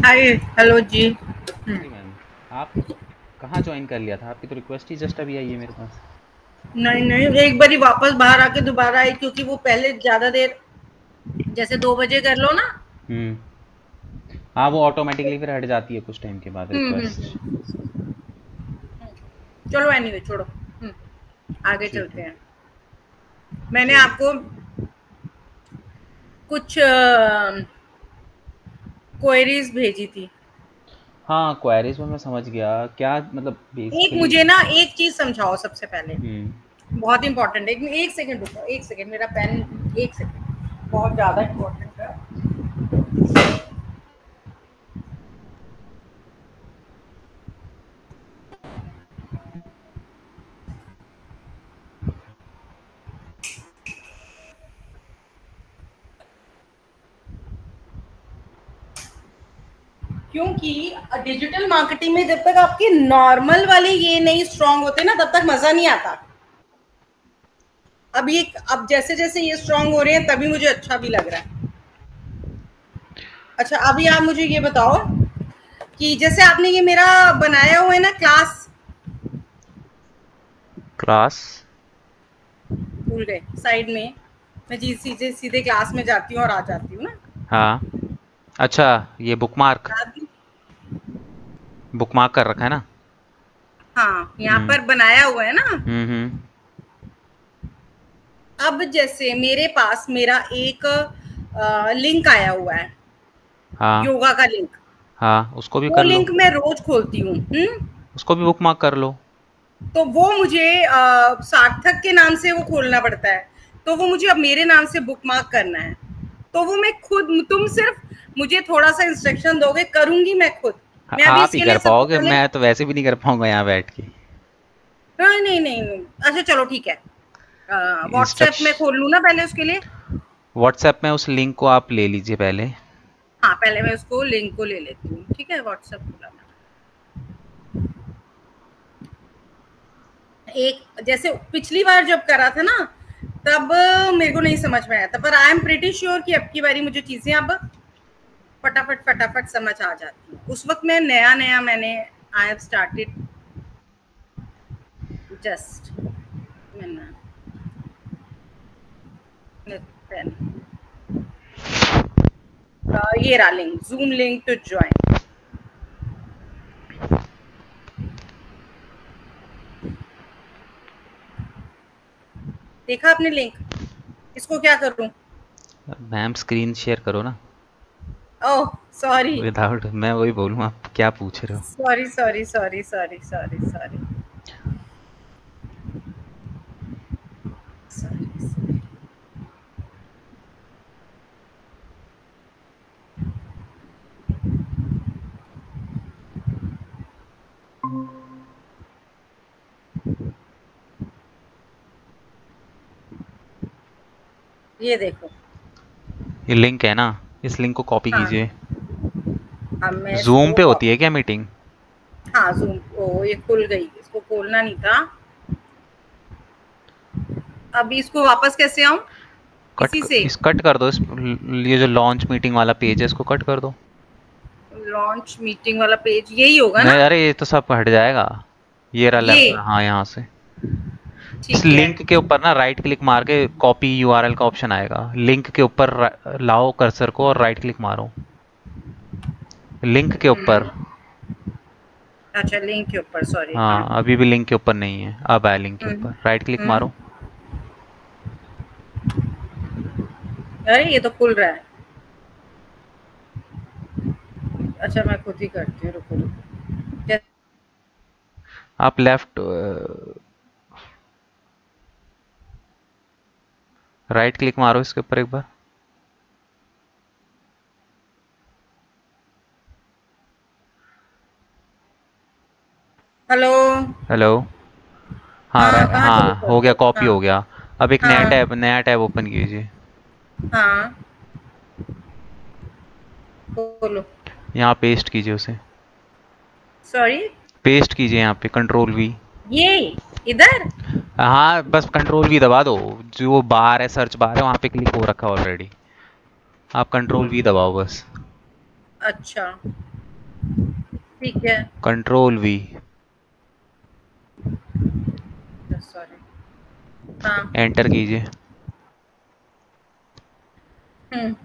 Hi hello जी। जी ma'am, आप कहाँ join कर लिया था? आपकी तो रिक्वेस्ट ही जस्ट अभी आई है मेरे पास। नहीं नहीं, एक बारी वापस बाहर आके दोबारा आई क्योंकि वो पहले ज्यादा देर जैसे 2 बजे कर लो ना। हम्म। हाँ, वो ऑटोमेटिकली फिर हट जाती है कुछ टाइम के बाद रिक्वेस्ट। चलो एनीवे छोड़ो। आगे ठीक चलते है। हैं। मैंने चलिए। आपको कुछ क्वेरीज भेजी थी। हाँ, क्वेरीज में मैं समझ गया क्या मतलब एक बेसिकली। मुझे ना एक चीज समझाओ सबसे पहले। हम्म। बहुत इंपॉर्टेंट है। एक सेकंड रुको, एक सेकंड मेरा पेन। एक सेकंड, बहुत ज्यादा इंपॉर्टेंट है। क्योंकि डिजिटल मार्केटिंग में जब तक आपके नॉर्मल वाले ये नहीं स्ट्रांग होते ना तब तक मजा नहीं आता। अब ये अब जैसे जैसे ये स्ट्रांग हो रहे हैं तभी मुझे अच्छा भी लग रहा है। अच्छा अभी आप मुझे ये बताओ कि जैसे आपने ये मेरा बनाया हुआ है ना क्लास। क्लास। भूल गए साइड में। मैं जी सीधे सीधे क्लास में जाती हूँ और आ जाती हूँ ना। हाँ। अच्छा, ये बुकमार्क बुकमार्क कर रखा है ना? हाँ यहाँ हम्म। पर बनाया हुआ है ना। हम्म। अब जैसे मेरे पास मेरा एक लिंक आया हुआ है, हाँ। योगा का लिंक। हाँ, उसको भी वो कर लो। लिंक मैं रोज खोलती हूँ। उसको भी बुकमार्क कर लो। तो वो मुझे सार्थक के नाम से वो खोलना पड़ता है। तो वो मुझे अब मेरे नाम से बुकमार्क करना है। तो वो मैं खुद, तुम सिर्फ मुझे थोड़ा सा इंस्ट्रक्शन दोगे, करूंगी मैं खुद। मैं अभी आप ही इसके कर लिए सबसे पाओगे, पहले। मैं तो वैसे भी नहीं कर पाऊंगा यहाँ बैठ के। नहीं नहीं नहीं नहीं। अच्छा चलो ठीक है। व्हाट्सएप में इंस्ट्रक्शन। खोल लूँ ना पहले उसके लिए। व्हाट्सएप में उस लिंक को आप ले लीजिए पहले। हाँ पहले मैं उसको लिंक को ले लेती हूँ। ठीक है व्हाट्सएप खोला मैंने। एक जैसे पिछली बार जब करा था ना तब मेरे को नहीं समझ में आया था, पर आई एम प्रिटी श्योर कि अब की बारी मुझे चीजें अब फटाफट फटाफट समझ आ जाती है। उस वक्त मैं नया नया मैंने आई हैव स्टार्टेड जस्ट ये रहा link, zoom link to join. देखा आपने लिंक? इसको क्या करूं? मैम स्क्रीन शेयर करो ना। ओह सॉरी विदाउट मैं वही बोलूँ, आप क्या पूछ रहे हो? Sorry sorry sorry sorry sorry sorry sorry. ये देखो। ये लिंक है ना, इस लिंक को कॉपी हाँ कीजिए। अब मैं जूम इसको पे होती है क्या मीटिंग? हाँ जूम। ओ ये खुल गई, इसको खोलना नहीं था। अभी इसको वापस कैसे आऊं? इसी से कट कर दो ये जो लॉन्च मीटिंग वाला पेज है इसको कट कर दो। लॉन्च मीटिंग वाला पेज यही होगा ना? नहीं, अरे ये तो सब हट जाएगा। ये रहा ये हाँ, यहाँ से। इस ठीक है। लिंक के ऊपर ना राइट क्लिक मार के कॉपी यूआरएल का ऑप्शन आएगा। लिंक के ऊपर लाओ कर्सर को और राइट क्लिक मारो लिंक के ऊपर। अच्छा लिंक के ऊपर, सॉरी हाँ। हाँ, अभी भी लिंक के ऊपर नहीं है, अब आया लिंक के ऊपर, राइट क्लिक हम्म। मारो। अरे ये तो खुल रहा है। अच्छा मैं खुद ही करती हूँ, रुको रुको। आप लेफ्ट राइट क्लिक मारो इसके ऊपर एक बार। हेलो। हेलो। हाँ, हाँ कहाँ चले हाँ, गए हो गया, थे? कॉपी हाँ हो गया। अब एक हाँ नया टैब ओपन कीजिए। हाँ बोलो। यहाँ पेस्ट कीजिए उसे। सॉरी। पेस्ट कीजिए यहाँ पे कंट्रोल वी। ये इधर? हाँ, बस कंट्रोल वी दबा दो। जो बार है, सर्च बार है, वहाँ पे क्लिक हो रखा है ऑलरेडी। आप कंट्रोल वी दबाओ बस। अच्छा ठीक है। Ctrl V, sorry. हाँ। एंटर कीजिए। हम्म।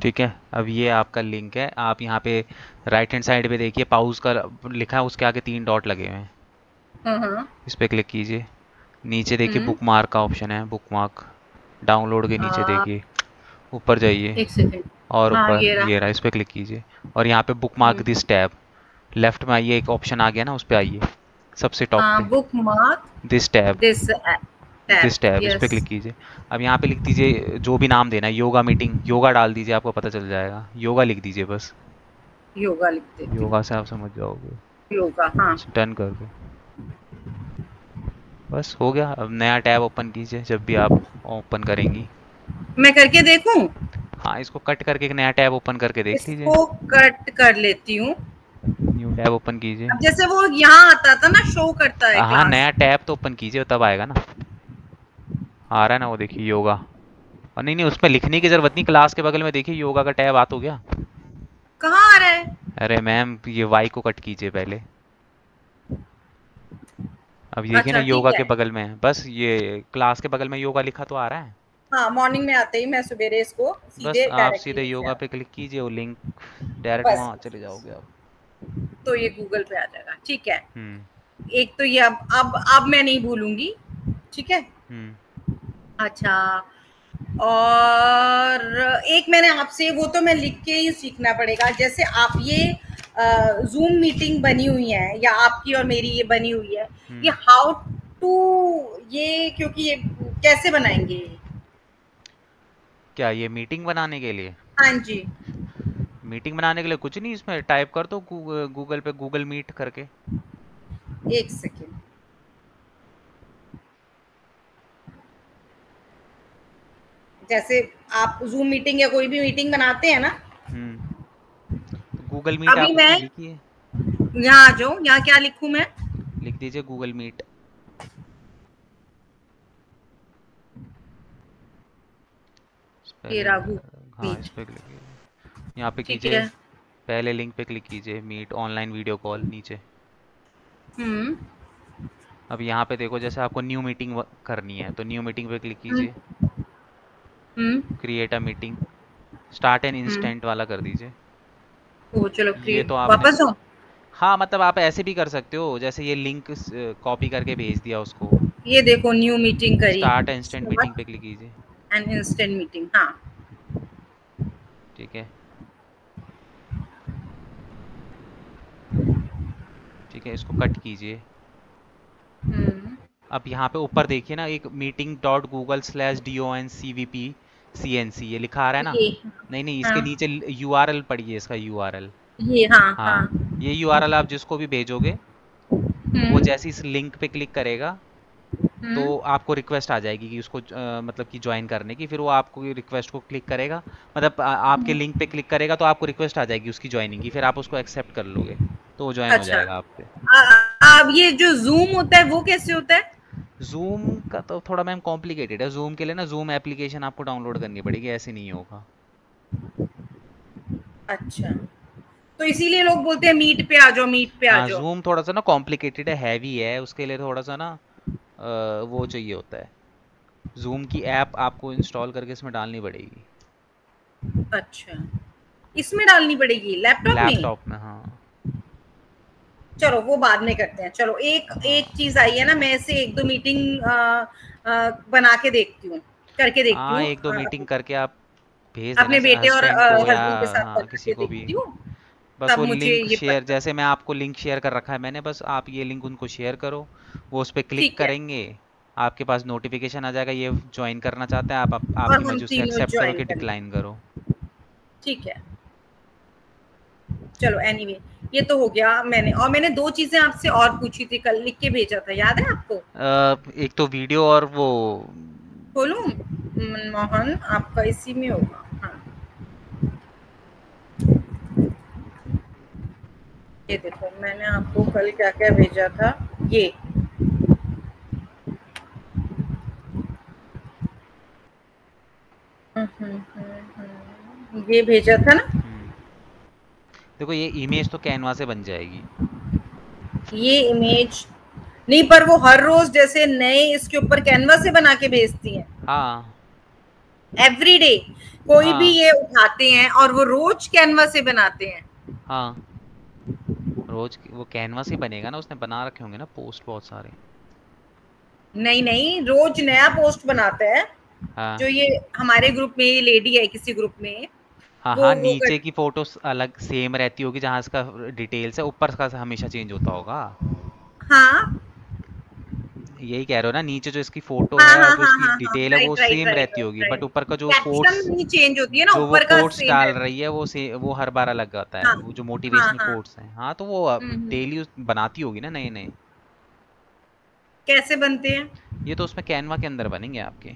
ठीक है, अब ये आपका लिंक है। आप यहाँ पे राइट हैंड साइड पे देखिए पाउज का लिखा है, उसके आगे 3 डॉट लगे हुए हैं, हाँ। इस पे क्लिक कीजिए। नीचे देखिए हम्म। बुकमार्क का ऑप्शन है, बुकमार्क डाउनलोड के नीचे आ, देखिए, ऊपर जाइए एक सेकेंड। और हाँ, ऊपर ये रहा। ये रहा, इस पे क्लिक कीजिए और यहाँ पे bookmark hmm. This tab, left में आइए, एक ऑप्शन आ गया ना, उस पे आइए सबसे टॉप हाँ, पे, book mark this tab, this tab. This tab, इस पे यस। क्लिक कीजिए। अब यहाँ पे लिख दीजिए जो भी नाम देना है, योगा मीटिंग, योगा डाल दीजिए, आपको पता चल जाएगा, योगा लिख दीजिए बस, योगा लिख देती हूँ। योगा से आप समझ जाओगे। योगा, हाँ। डन कर दो, बस हो गया। अब नया टैब ओपन कीजिए जब भी आप ओपन करेंगी। मैं करके देखूं? हाँ, इसको कट करके एक नया टैब ओपन करके देख लीजिए। इसको कट कर लेती हूँ। न्यू टैब ओपन कीजिए। अब जैसे वो यहाँ आता था ना, शो करता है हाँ, क्लास। नया टैब तो ओपन कीजिए तब आएगा ना, आ रहा है ना वो देखिए योगा। और नहीं नहीं, उसमें लिखने की जरूरत नहीं, क्लास के बगल में देखिए योगा का टैब आ तो गया। कहाँ आ रहा है? अरे मैम, ये वाई को कट कीजिए पहले। अब ये देखिए ना अच्छा, ठीक योगा के है। बगल में, बस ये क्लास के बगल में योगा लिखा तो आ रहा है। हाँ, मॉर्निंग में आते ही मैं सवेरे इसको बस सीधे आप डायरेक्टली सीधे लेके योगा पे आती क्लिक कीजिए, वो लिंक डायरेक्ट बस वहाँ बस चले बस। जाओगे आप। तो ये गूगल पे आ जाएगा, ठीक है। हम्म। एक तो ये अब मैं नहीं भूलूंगी। ठीक है। हम्म। अच्छा। और एक मैंने आपसे, वो तो मैं लिख के ही सीखना पड़ेगा, जैसे आप ये जूम मीटिंग बनी हुई है या आपकी और मेरी ये बनी हुई है, ये हम्म। हाउ टू, ये क्योंकि ये कैसे बनाएंगे? क्या ये मीटिंग बनाने के लिए? हाँ जी। मीटिंग बनाने के लिए कुछ नहीं, इसमें टाइप कर दो गूगल पे गूगल मीट करके। एक सेकेंड। जैसे आप जूम मीटिंग या कोई भी मीटिंग बनाते हैं ना। हम्म। तो गूगल मीट अभी आप मैं उसमें लिखिए, यहाँ आ जाऊँ, यहाँ क्या लिखूं मैं? लिख दीजिए गूगल मीट। ये पहले राघु हाँ, इस मीट। पे क्लिक कीजिए, यहाँ पे ठीक कीजिए, है। पहले लिंक पे क्लिक कीजिए, मीट ऑनलाइन वीडियो कॉल नीचे। हम्म। अब यहाँ पे देखो, जैसे आपको न्यू मीटिंग करनी है तो न्यू मीटिंग पे क्लिक हम्म। कीजिए, hmm. Create a meeting, start an hmm. Instant वाला कर दीजिए। ओ चलो, ये तो आपने, वापस आओ। हाँ मतलब आप ऐसे भी कर सकते हो, जैसे ये लिंक कॉपी करके भेज दिया उसको, ये देखो, न्यू मीटिंग करी। स्टार्ट इंस्टेंट मीटिंग पे स्टार्ट क्लिक कीजिए। एंड इंस्टेंट मीटिंग, हाँ। ठीक है, ठीक है, इसको कट कीजिए। हम्म। अब यहाँ पे ऊपर देखिए ना, एक meeting.google/DONCVP/CNC ये लिखा आ रहा है ना। ये। नहीं नहीं, इसके हाँ। नीचे यूआरएल पढ़िए, इसका यूआरएल। ये, हाँ हाँ। हाँ, ये यूआरएल आप जिसको भी भेजोगे, वो हम्म। जैसे इस लिंक पे क्लिक करेगा तो हम्म। आपको रिक्वेस्ट आ जाएगी कि उसको मतलब कि ज्वाइन करने की, फिर वो आपको रिक्वेस्ट को क्लिक करेगा, मतलब आपके लिंक पे क्लिक करेगा तो आपको रिक्वेस्ट आ जाएगी उसकी ज्वाइनिंग की, फिर आप उसको एक्सेप्ट कर लोगे तो वो ज्वाइन हो अच्छा। जाएगा आप पे। अब ये जो जूम होता है वो कैसे होता है? जूम का तो थोड़ा मैम कॉम्प्लिकेटेड है, जूम के लिए ना जूम एप्लीकेशन आपको डाउनलोड करनी पड़ेगी, ऐसे नहीं होगा। अच्छा। तो इसीलिए लोग बोलते हैं मीट पे आ जाओ, मीट पे आ हाँ, जाओ। जूम थोड़ा सा ना कॉम्प्लिकेटेड है, हैवी है, उसके लिए थोड़ा सा ना वो चाहिए होता है, जूम की ऐप आपको इंस्टॉल करके इसमें डालनी पड़ेगी। अच्छा, इसमें डालनी पड़ेगी लैपटॉप में? लैपटॉप में, हाँ। चलो वो बाद में करते हैं। चलो, एक हाँ। एक चीज आई है ना, मैं इसे एक दो मीटिंग बना के देखती हूँ, करके देखती हाँ, हूँ, एक दो मीटिंग करके आप भेज देना अपने बेटे और हस्बैंड को या हस्बैंड के साथ हाँ किसी करके को भी। देखती हूँ। बस तब वो मुझे लिंक ये शेयर, पता। जैसे मैं आपको लिंक शेयर कर रखा है मैंने, बस आप ये लिंक उनको शेयर करो, वो उस पर क्लिक ठीक है। करेंगे, आपके पास नोटिफिकेशन आ जाएगा ये ज्वाइन करना चाहते हैं, आपकी और हम मर्जी उससे तीनों एक्सेप्ट करो ज्वाइन कि करेंगे। डिक्लाइन करो। ठीक है। चलो, एनीवे, ये तो हो गया। मैंने दो चीजें आपसे और पूछी थी, कल लिख के भेजा था, याद है आपको? एक तो वीडियो और वो, बोलूं? मोहन, आपका इसी में होगा, हाँ। ये देखो, मैंने आपको कल क्या क्या भेजा था। ये ये भेजा था ना। हम्म, देखो ये इमेज तो कैनवा से बन जाएगी। ये इमेज नहीं, पर वो हर रोज जैसे नए इसके ऊपर कैनवा से बना के भेजती हैं हाँ एवरी डे। कोई भी हाँ ये उठाते हैं और वो रोज कैनवा से बनाते हैं। हाँ, रोज वो कैनवास ही बनेगा ना, उसने बना रखे होंगे ना पोस्ट बहुत सारे। नहीं नहीं, रोज नया पोस्ट बनाते हैं। हाँ जो ये हमारे ग्रुप में ये लेडी है किसी ग्रुप में, हाँ हाँ, वो नीचे की फोटोस अलग सेम रहती होगी जहाँ इसका डिटेल्स है, ऊपर का हमेशा चेंज होता होगा। हाँ यही कह रहे हो ना, नीचे जो इसकी फोटो हाँ है और हाँ जो हाँ इसकी हाँ हाँ, डिटेल है वो राइट राइट सेम राइट रहती राइट होगी, बट राइट। ऊपर का जो कैप्शन कोट्स, नहीं चेंज होती है ना, जो वो ऊपर का कोट्स सेम डाल रहता रही है वो से वो हर बार अलग आता है। है, हाँ वो जो हाँ मोटिवेशनल हाँ। कोट्स हैं। हाँ तो वो हम्म। डेली बनाती होगी ना नए नए। कैसे बनते हैं? ये तो उसमें कैनवा के अंदर बनेंगे आपके।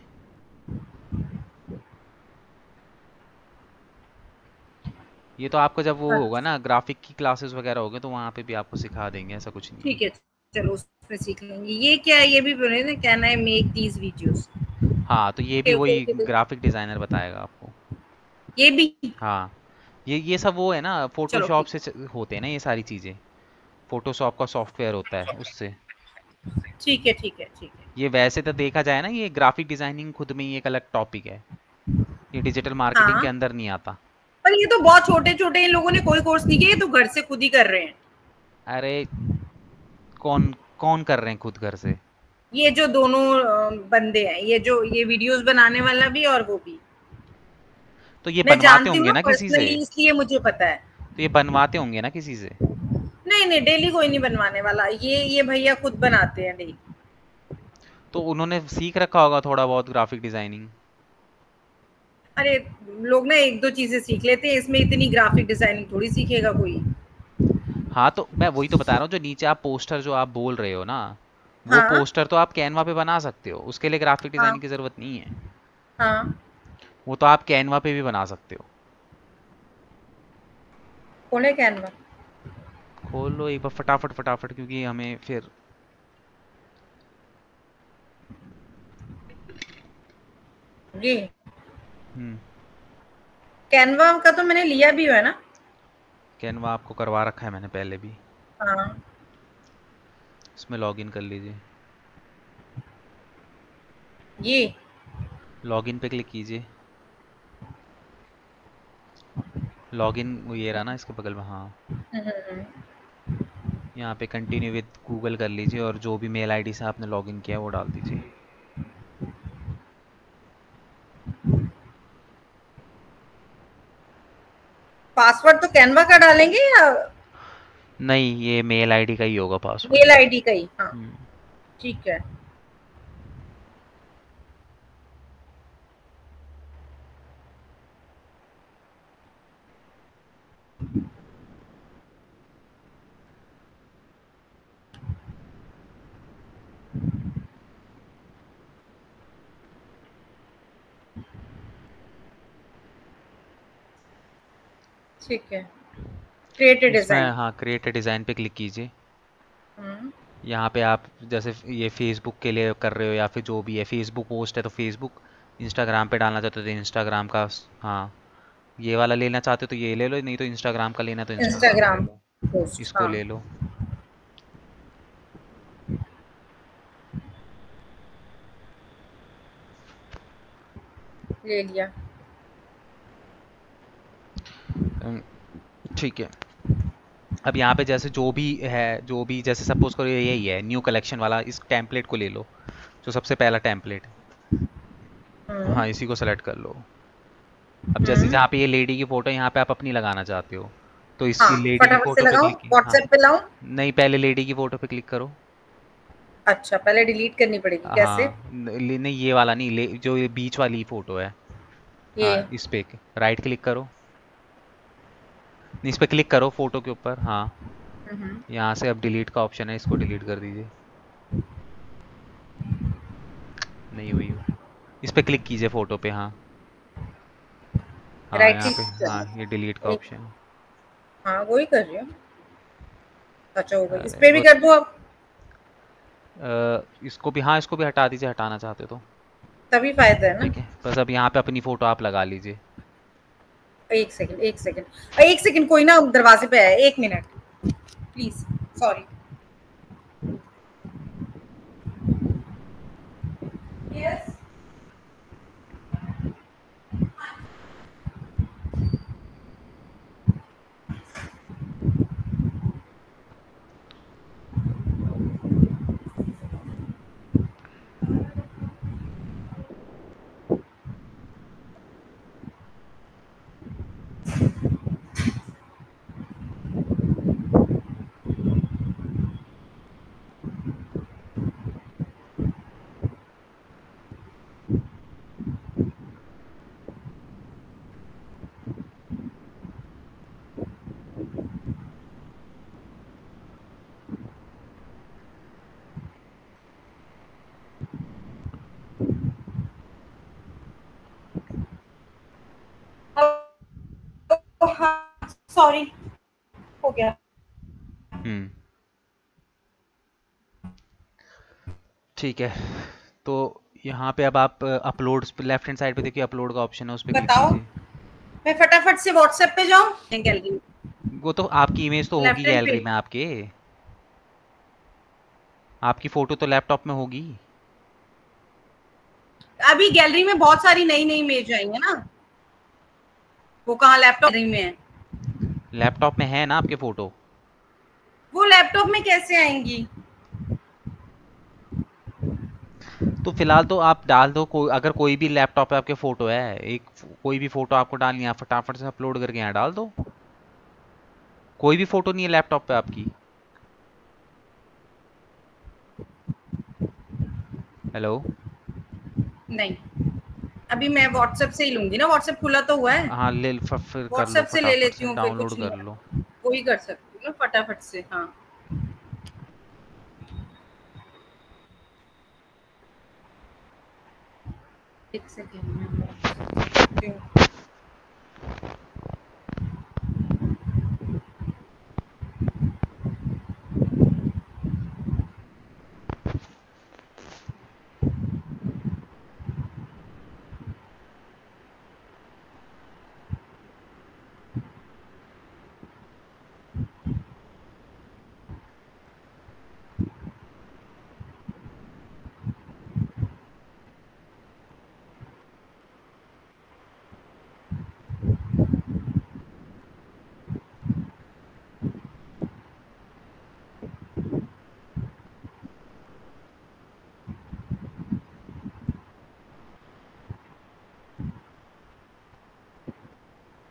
ये तो आपको जब वो होगा अच्छा, ना ग्राफिक की क्लासेस वगैरह होगे तो वहाँ पे भी आपको सिखा देंगे, ऐसा कुछ नहीं है। ठीक है, चलो उसमें सीख लेंगे। ये क्या है, ये भी बोले ना, कहना है मेक दीज वीडियोस। हाँ तो ये भी ओके ओके वही ओके। ग्राफिक डिजाइनर बताएगा आपको। ये भी। हाँ ये सब वो है ना, चलो फोटोशॉप ठीक से होते हैं ना ये सारी चीज़ें। फोटोशॉप का सॉफ्टवेयर होता है उससे। ठीक है ठीक है ठीक है। ये वैसे तो देखा जाए ना, ये ग्राफिक डिजाइनिंग खुद में ही एक अलग टॉपिक है, ये डिजिटल मार्केटिंग के हाँ, अंदर नहीं आता। पर ये तो बहुत छोटे छोटे, इन लोगों ने कोई कोर्स नहीं किया, ये तो घर से खुद ही कर रहे हैं। अरे कौन कौन कर रहे हैं खुद घर से? ये जो दोनों बंदे हैं, ये जो ये वीडियोस बनाने वाला भी और वो भी, तो ये मैं बनवाते जानती हूँ होंगे ना ना किसी से, पर्सनली, इसलिए मुझे पता है। तो ये बनवाते होंगे ना किसी से। नहीं नहीं, डेली कोई नहीं बनवाने वाला, ये भैया खुद बनाते हैं डेली। तो उन्होंने सीख रखा होगा थोड़ा बहुत ग्राफिक डिजाइनिंग। अरे, लोग ना एक दो चीजें सीख लेते हैं, इसमें इतनी ग्राफिक डिजाइनिंग थोड़ी सीखेगा कोई। हाँ तो मैं वही तो बता रहा हूँ, जो नीचे आप पोस्टर जो आप बोल रहे हो ना, वो हाँ पोस्टर तो आप कैनवा पे बना सकते हो, उसके लिए ग्राफिक हाँ डिजाइनिंग की जरूरत नहीं है। हाँ। वो तो आप कैनवा पे भी बना सकते हो। खोले कैनवा। खोल लो एक बार फटाफट फटाफट, क्योंकि हमें फिर। जी। हम्म। कैनवा का तो मैंने लिया भी है ना। कैनवा आपको करवा रखा है मैंने पहले भी। हाँ। इसमें लॉगिन कर लीजिए। ये। लॉगिन पे क्लिक कीजिए। लॉगिन ये रहा ना इसके बगल में, हाँ। हम्म। यहाँ पे कंटिन्यू विद गूगल कर लीजिए और जो भी मेल आईडी से आपने लॉगिन किया है वो डाल दीजिए। पासवर्ड तो कैनवा का डालेंगे या नहीं, ये मेल आईडी का ही होगा पासवर्ड। मेल आईडी का ही? हाँ, हम्म। ठीक है। ठीक है, क्रिएट इसमें डिजाइन। हाँ क्रिएट डिज़ाइन पे क्लिक कीजिए। हम्म। यहाँ पे आप जैसे ये फेसबुक के लिए कर रहे हो या फिर जो भी है, फेसबुक पोस्ट है तो फेसबुक, इंस्टाग्राम पे डालना चाहते हो तो इंस्टाग्राम का। हाँ, ये वाला लेना चाहते हो तो ये ले लो, नहीं तो इंस्टाग्राम का लेना है तो इंस्टाग्राम का ले इंस्टाग्राम लो। पोस्ट, इसको हाँ। ले लो। ले लिया। अम, ठीक है। अब यहाँ पे जैसे जो भी है, जो भी जैसे सपोज करो यही है न्यू कलेक्शन वाला, इस टेम्पलेट को ले लो, जो सबसे पहला टेम्पलेट है। हम्म। हाँ इसी को सेलेक्ट कर लो। अब जैसे हम्म। जहाँ पे ये लेडी की फोटो है यहाँ पे आप अपनी लगाना चाहते हो, तो इस हाँ, लेडी की फटाफट से फोटो पे लगाऊं, क्लिक की, हाँ। व्हाट्सएप पे लाऊं? नहीं, पहले लेडी की फोटो पे क्लिक करो। अच्छा, पहले डिलीट करनी पड़ेगी, कैसे? हाँ नहीं ये वाला नहीं, जो ये बीच वाली फोटो है। ये। हाँ इस पे राइट क्लिक करो, नहीं, इस पे क्लिक करो फोटो के ऊपर, हाँ। हम्म। यहाँ से अब डिलीट का ऑप्शन है, इसको डिलीट कर दीजिए। नहीं हुई हो, इस पे क्लिक कीजिए फोटो पे, हाँ। हाँ राइट यहाँ क्लिक पे, हाँ करना ये डिलीट का है। ऑप्शन है। हाँ, वही कर रही हूँ। अच्छा, हो गई, इस अरे पे भी वो कर दूं अब? इसको भी, हाँ इसको भी हटा दीजिए, हटाना चाहते हो तो। तभी फायदा है ना। ठीक है, बस अब यहाँ पे अपनी फोटो आप लगा लीजिए। एक सेकंड, एक सेकंड, एक सेकंड, कोई ना दरवाजे पे है, 1 minute please, sorry. Yes. Sorry, हो गया। ठीक है, तो यहाँ पे अब आप अपलोड लेफ्ट हैंड साइड पे देखिए, अपलोड का ऑप्शन है, उस पर क्लिक बताओ, कीजिए। मैं फटाफट से व्हाट्सएप पे जाऊं गैलरी? वो तो आपकी इमेज तो होगी लेफ्ट हैंड गैलरी पे? में, आपकी फोटो तो लैपटॉप में होगी। अभी गैलरी में बहुत सारी नई नई इमेज आई है ना, वो कहाँ लैपटॉप में है? लैपटॉप में है ना आपके फोटो? वो लैपटॉप में कैसे आएंगी? तो फिलहाल तो आप डाल दो, अगर कोई भी लैपटॉप पे आपके फोटो है, कोई भी फोटो आपको डालनी है, फटाफट से अपलोड करके यहाँ डाल दो। कोई भी फोटो नहीं है लैपटॉप पे आपकी? हेलो? नहीं, अभी मैं व्हाट्सएप से ही लूंगी ना, व्हाट्सएप खुला तो हुआ है, हाँ, फिर कर लो व्हाट्सएप से ले फटाफट लेती से, हूँ, फिर डाउनलोड कुछ नहीं कर है, लो। वही कर सकती हूँ ना फटाफट से। हाँ, एक सेकेंड में।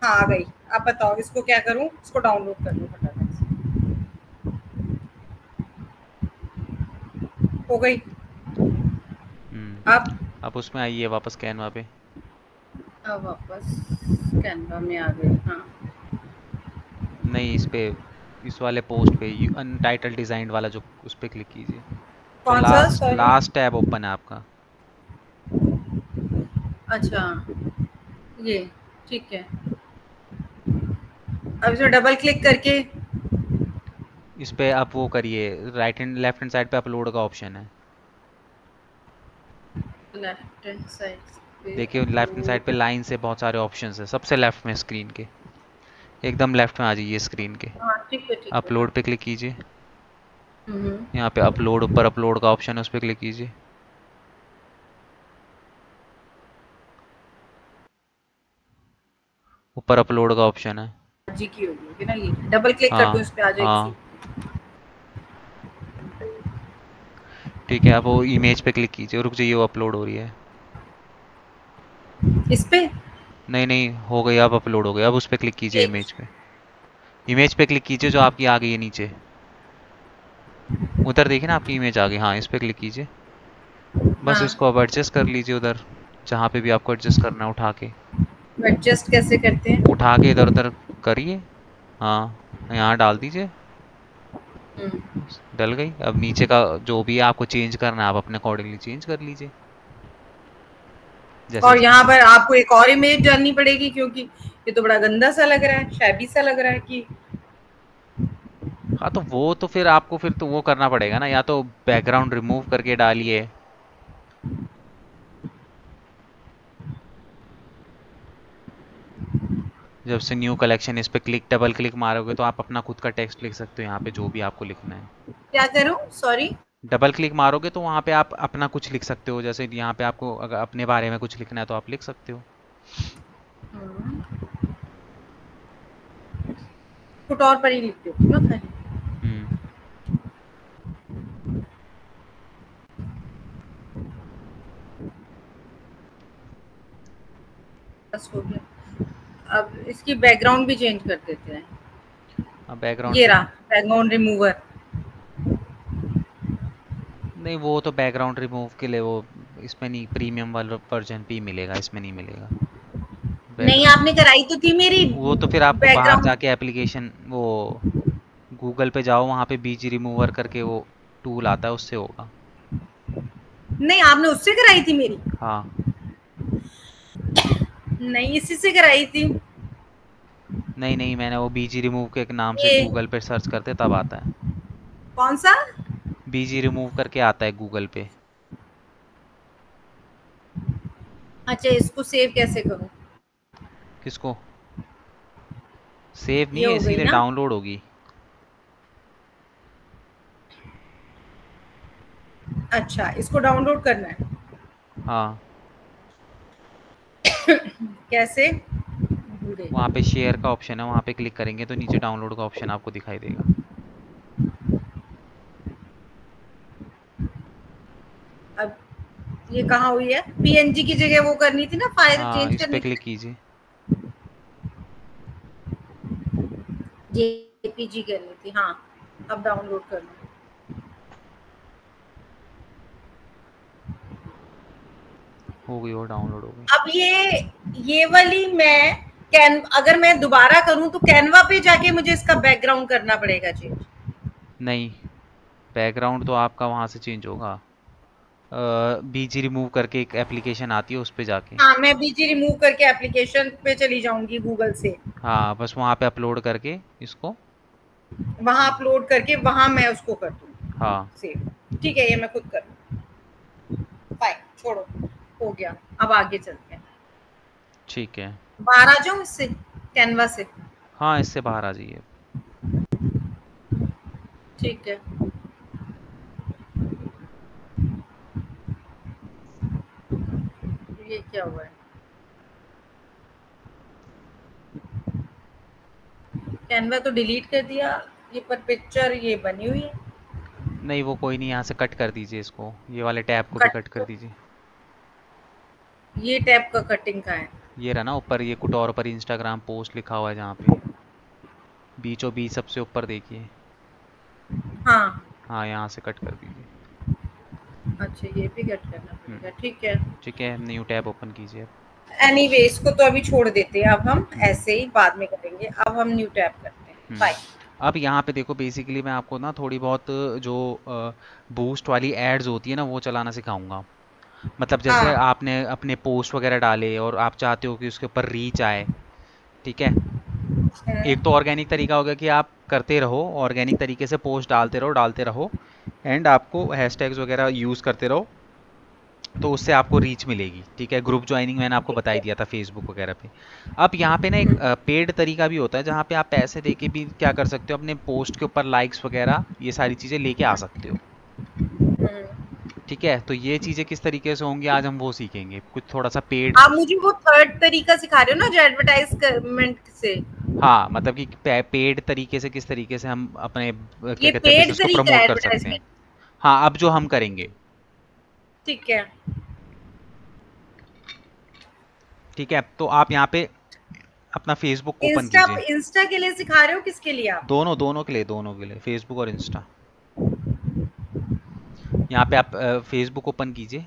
हाँ, आ गई। आप बताओ इसको क्या करूँ? इसको डाउनलोड कर लूँ फटाफट से। हो गई। अब अब उसमें आइए वापस कैनवा पे। अब वापस कैनवा में आ गई। हाँ, नहीं, इस पे, इस वाले पोस्ट पे, अनटाइटल डिजाइन वाला, जो उस पे क्लिक कीजिए। जो कौन सा? Last sorry. Last tab open है आपका। अच्छा, ये ठीक है। अब इसमें डबल क्लिक करके इस पे आप वो करिए, लेफ्ट हैंड साइड पे अपलोड का ऑप्शन है। लेफ्ट हैंड साइड पे देखिए लेफ्ट हैंड साइड पे अपलोड। लाइन से बहुत सारे ऑप्शंस है, सबसे लेफ्ट में स्क्रीन के, एकदम लेफ्ट में आ जाइए स्क्रीन के। हाँ, ठीक है, हाँ। अपलोड पे क्लिक कीजिए। हम्म। यहाँ पे अपलोड, ऊपर अपलोड का ऑप्शन है, उस पर क्लिक कीजिए। ऊपर अपलोड का ऑप्शन है। जी की होगी ना, ये डबल क्लिक कर दूं इस हाँ पे, आ जाएगी हाँ, सीट? ठीक है, आप वो इमेज पे क्लिक कीजिए, रुक जाइए, वो अपलोड हो रही है। इस पे नहीं नहीं, हो गई, अब अपलोड हो गई, अब उस पर क्लिक कीजिए, एक। इमेज पे। इमेज पे क्लिक कीजिए जो आपकी आ गई है नीचे, उधर देखिए ना आपकी इमेज आ गई, हाँ, इस पे क्लिक कीजिए। बस हाँ, इसको अब एडजस्ट कर लीजिए उधर, जहाँ पे भी आपको एडजस्ट करना है, एडजस्ट कैसे करते हैं? उठा के इधर उधर करिए। हाँ, यहाँ डाल दीजिए। हम्म। डल गई। अब नीचे का जो भी आपको चेंज करना है, आप अपने अकॉर्डिंगली चेंज कर लीजिए, जैसे और यहाँ पर आपको एक और इमेज डालनी पड़ेगी, क्योंकि ये तो बड़ा गंदा सा लग रहा है, शैबी सा लग रहा है कि। हाँ, तो वो तो फिर आपको फिर तो वो करना पड़ेगा ना, या तो बैकग्राउंड रिमूव करके डालिए। जब से न्यू कलेक्शन, इस पे क्लिक डबल क्लिक मारोगे तो आप अपना खुद का टेक्स्ट लिख सकते हो यहाँ पे, जो भी आपको लिखना है। क्या करूं, सॉरी? डबल क्लिक मारोगे तो वहाँ पे आप अपना कुछ लिख सकते हो, जैसे यहाँ पे आपको अगर अपने बारे में कुछ लिखना है तो आप लिख सकते हो। कुछ और पर ही लिख दो ना खाली। हम्म। बस हो गया। अब इसकी बैकग्राउंड भी चेंज कर देते हैं। अब बैकग्राउंड ये पे, रहा बैकग्राउंड रिमूवर। नहीं वो तो बैकग्राउंड रिमूव के लिए वो इसमें नहीं, प्रीमियम वाला वर्जन पे ही मिलेगा, इसमें नहीं मिलेगा नहीं, बैकग्राउंड। आपने कराई तो थी मेरी वो तो फिर आपको बाहर बैकग्राउंड। जाके एप्लीकेशन, वो गूगल पे जाओ, वहाँ पे बीजी रिमूवर करके वो टूल आता है, उससे होगा। नहीं, आपने उससे कराई थी मेरी? हाँ। नहीं, इसी से कराई थी। नहीं नहीं, मैंने वो बीजी रिमूव के नाम से ये गूगल पे सर्च करते तब आता है। कौन सा? बीजी रिमूव करके आता है गूगल पे। अच्छा, इसको सेव कैसे करूं? किसको? सेव नहीं ये है, हो गई सीधे ना? डाउनलोड होगी। अच्छा, इसको डाउनलोड करना है? हाँ, कैसे? वहाँ पे शेयर का ऑप्शन है, वहाँ पे क्लिक करेंगे तो नीचे डाउनलोड का ऑप्शन आपको दिखाई देगा। अब ये कहाँ हुई है? पीएनजी की जगह वो करनी थी ना, फाइल हाँ, चेंज इस पे करनी थी। क्लिक कीजिए। जेपीजी करनी थी, हाँ। अब डाउनलोड करना। हो गई, वो डाउनलोड हो गई। अब ये वाली मैं अगर मैं दोबारा करूं तो कैनवा पे जाके मुझे इसका बैकग्राउंड करना पड़ेगा चेंज? नहीं, बैकग्राउंड तो आपका वहाँ से चेंज होगा, बीजी रिमूव करके एक एप्लीकेशन आती है, उस पे जाके। हाँ, मैं बीजी रिमूव करके एप्लीकेशन पे चली जाऊंगी गूगल से। हाँ, बस वहाँ पे अपलोड करके इसको। वहां अपलोड करके वहां मैं उसको कर दूंगी हाँ। सेव। ठीक है, ये मैं खुद कर लूंगी। फाइन, छोड़ो, हो गया। अब आगे चलते हैं। ठीक है। बाहर आ जाऊं इससे, कैनवा से? हाँ, इससे बाहर आ जाइए। ठीक है। ये क्या हुआ है? कैनवा तो डिलीट कर दिया, ये पर पिक्चर ये बनी हुई है। नहीं, वो कोई नहीं, यहाँ से कट कर दीजिए इसको, ये वाले टैब को भी कट कट कर को, दीजिए। ये टैब का कटिंग का है? ये रहा ना ऊपर, ये कुटौर पर इंस्टाग्राम पोस्ट लिखा हुआ है जहाँ पे, बीचों बीच सबसे ऊपर देखिए। हाँ। हाँ, यहाँ से कट कर दीजिए। अच्छा, ये भी कट करना हम्म। पड़ेगा, ठीक है। ठीक है, न्यू टैब ओपन कीजिए अब। एनीवे, इसको तो अभी छोड़ देते हैं, अब हम हम्म। ऐसे ही बाद में करेंगे। अब हम न्यू टैब करते हैं, हम्म। बाय। अब यहाँ पे देखो, बेसिकली मैं आपको ना थोड़ी बहुत जो बूस्ट वाली एड्स होती है ना, वो चलाना सिखाऊंगा। मतलब जैसे हाँ। आपने अपने पोस्ट वगैरह डाले और आप चाहते हो कि उसके ऊपर रीच आए, ठीक है। एक तो ऑर्गेनिक तरीका होगा कि आप करते रहो, ऑर्गेनिक तरीके से पोस्ट डालते रहो एंड आपको हैशटैग्स वगैरह यूज़ करते रहो, तो उससे आपको रीच मिलेगी, ठीक है। ग्रुप ज्वाइनिंग मैंने आपको ठीक बता ही है। दिया था फेसबुक वगैरह पे। अब यहाँ पे ना एक पेड तरीका भी होता है, जहाँ पे आप पैसे देके भी क्या कर सकते हो, अपने पोस्ट के ऊपर लाइक्स वगैरह ये सारी चीज़ें लेके आ सकते हो, ठीक है। तो ये चीज़ें किस तरीके से होंगी आज हम वो सीखेंगे, कुछ थोड़ा सा पेड। आप मुझे वो थर्ड तरीका सिखा रहे हो ना, जो एडवर्टाइजमेंट से? हाँ, मतलब कि पेड तरीके से किस तरीके से हम अपने क्या ये कहते हैं पेड बिजनेस को तरीका है प्रमोट कर सकते हैं। एडवर्टाइजमेंट? हाँ, अब जो हम करेंगे, ठीक है। ठीक है। तो आप यहाँ पे अपना फेसबुक ओपन इंस्टा, कीजिए। इंस्टा के लिए सिखा रहे हो, किसके लिए आप? दोनों दोनों के लिए, दोनों के लिए, फेसबुक और इंस्टा। यहाँ पे आप फेसबुक ओपन कीजिए।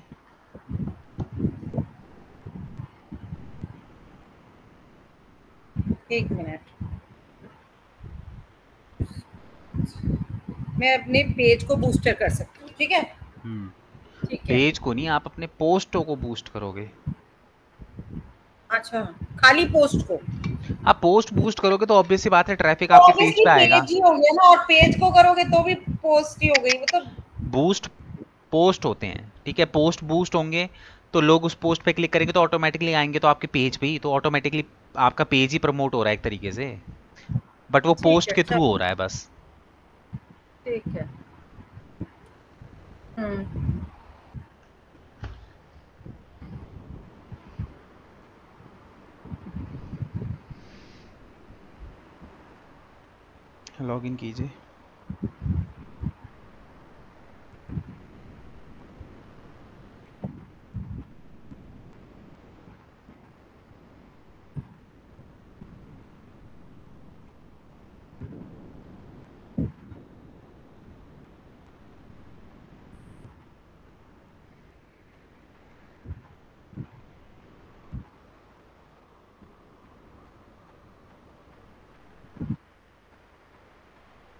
एक मिनट, मैं अपने पेज को बूस्टर कर सकती हूँ, ठीक है? हम्म। ठीक है। पेज को नहीं, आप अपने पोस्टों को बूस्ट करोगे। अच्छा, खाली पोस्ट को? आप पोस्ट बूस्ट करोगे तो ऑब्वियस सी बात है, ट्रैफिक तो आपके पेज ऑब्वियसली पे आएगा। पेज ही हो गया ना, और पेज को करोगे तो भी पोस्ट ही हो गई वो तो। बूस्ट पोस्ट होते हैं, ठीक है। पोस्ट बूस्ट होंगे तो लोग उस पोस्ट पे क्लिक करेंगे तो ऑटोमेटिकली आएंगे तो आपके पेज पे ही, तो ऑटोमेटिकली आपका पेज ही प्रमोट हो रहा है एक तरीके से, बट वो ठीक पोस्ट है, के थ्रू हो चलो रहा है बस। ठीक है। हम्म। लॉग इन कीजिए।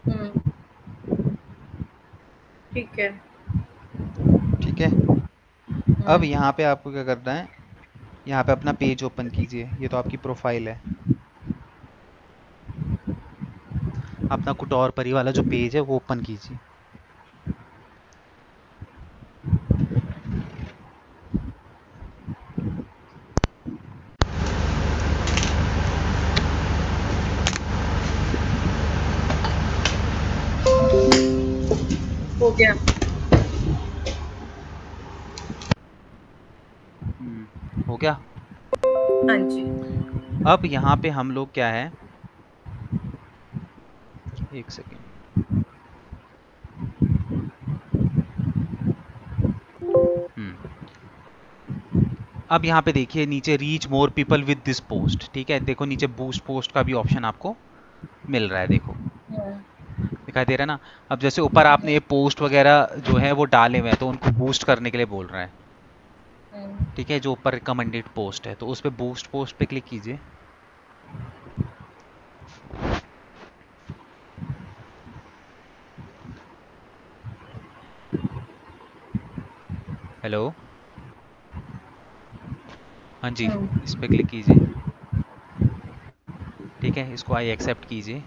हम्म। ठीक है। ठीक है, अब हम्म। यहाँ पे आपको क्या करना है, यहाँ पे अपना पेज ओपन कीजिए। ये तो आपकी प्रोफाइल है। अपना कुटौर परी वाला जो पेज है वो ओपन कीजिए। हो गया। हो गया। हाँ जी। अब यहाँ पे हम लोग क्या है, एक सेकेंड। अब यहाँ पे देखिए नीचे reach more people with this post, ठीक है। देखो नीचे बूस्ट पोस्ट का भी ऑप्शन आपको मिल रहा है, देखो हम्म। दिखाई दे रहा है ना। अब जैसे ऊपर आपने ये पोस्ट वगैरह जो है वो डाले हुए हैं, तो उनको बूस्ट करने के लिए बोल रहा है, हम्म। ठीक है। जो ऊपर रिकमेंडेड पोस्ट है तो उस पर बूस्ट पोस्ट पे क्लिक कीजिए। हेलो, हाँ जी, इस पे क्लिक कीजिए, ठीक है। इसको आई एक्सेप्ट कीजिए,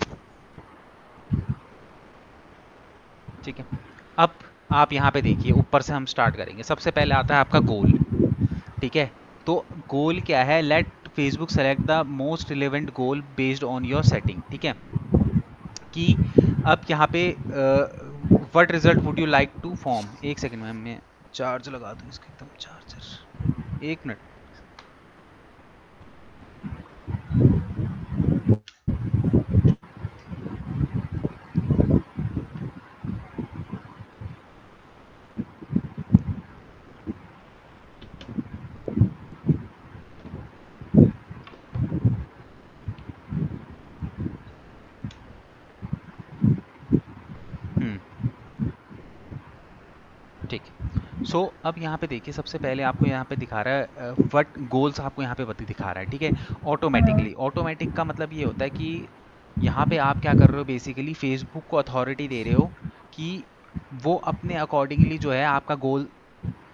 ठीक है। अब आप यहाँ पे देखिए, ऊपर से हम स्टार्ट करेंगे। सबसे पहले आता है आपका गोल, ठीक है। तो गोल क्या है, let Facebook select the most relevant goal based on your setting, ठीक है। कि अब यहाँ पे what result would you like to form. एक सेकंड में मैं चार्ज लगा दूँ इसका, एकदम चार्जर, एक मिनट। ठीक है। सो अब यहाँ पे देखिए, सबसे पहले आपको यहाँ पे दिखा रहा है व्हाट गोल्स, आपको यहाँ पे दिखा रहा है, ठीक है। ऑटोमेटिकली, ऑटोमेटिक का मतलब ये होता है कि यहाँ पे आप क्या कर रहे हो, बेसिकली फेसबुक को अथॉरिटी दे रहे हो कि वो अपने अकॉर्डिंगली जो है आपका गोल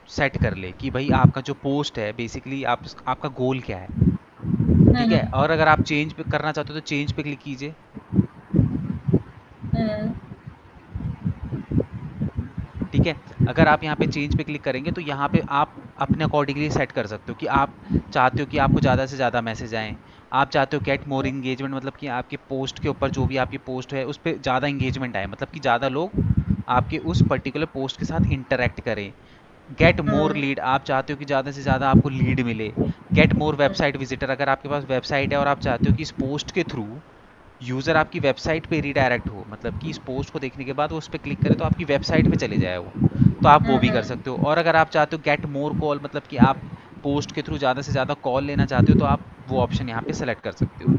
सेट कर ले, कि भाई आपका जो पोस्ट है बेसिकली आपका गोल क्या है, ठीक है। और अगर आप चेंज पे करना चाहते हो तो चेंज पे क्लिक कीजिए, ठीक है। अगर आप यहाँ पे चेंज पे क्लिक करेंगे तो यहाँ पे आप अपने अकॉर्डिंगली सेट कर सकते हो कि आप चाहते हो कि आपको ज़्यादा से ज़्यादा मैसेज आए, आप चाहते हो गेट मोर इंगेजमेंट, मतलब कि आपके पोस्ट के ऊपर जो भी आपकी पोस्ट है उस पर ज़्यादा इंगेजमेंट आए, मतलब कि ज़्यादा लोग आपके उस पर्टिकुलर पोस्ट के साथ इंटरेक्ट करें। गेट मोर लीड, आप चाहते हो कि ज़्यादा से ज़्यादा आपको लीड मिले। गेट मोर वेबसाइट विजिटर, अगर आपके पास वेबसाइट है और आप चाहते हो कि इस पोस्ट के थ्रू यूज़र आपकी वेबसाइट पे रीडायरेक्ट हो, मतलब कि इस पोस्ट को देखने के बाद वो उस पर क्लिक करे तो आपकी वेबसाइट पे चले जाए वो, तो आप वो भी कर सकते हो। और अगर आप चाहते हो गेट मोर कॉल, मतलब कि आप पोस्ट के थ्रू ज़्यादा से ज़्यादा कॉल लेना चाहते हो, तो आप वो ऑप्शन यहाँ पे सेलेक्ट कर सकते हो,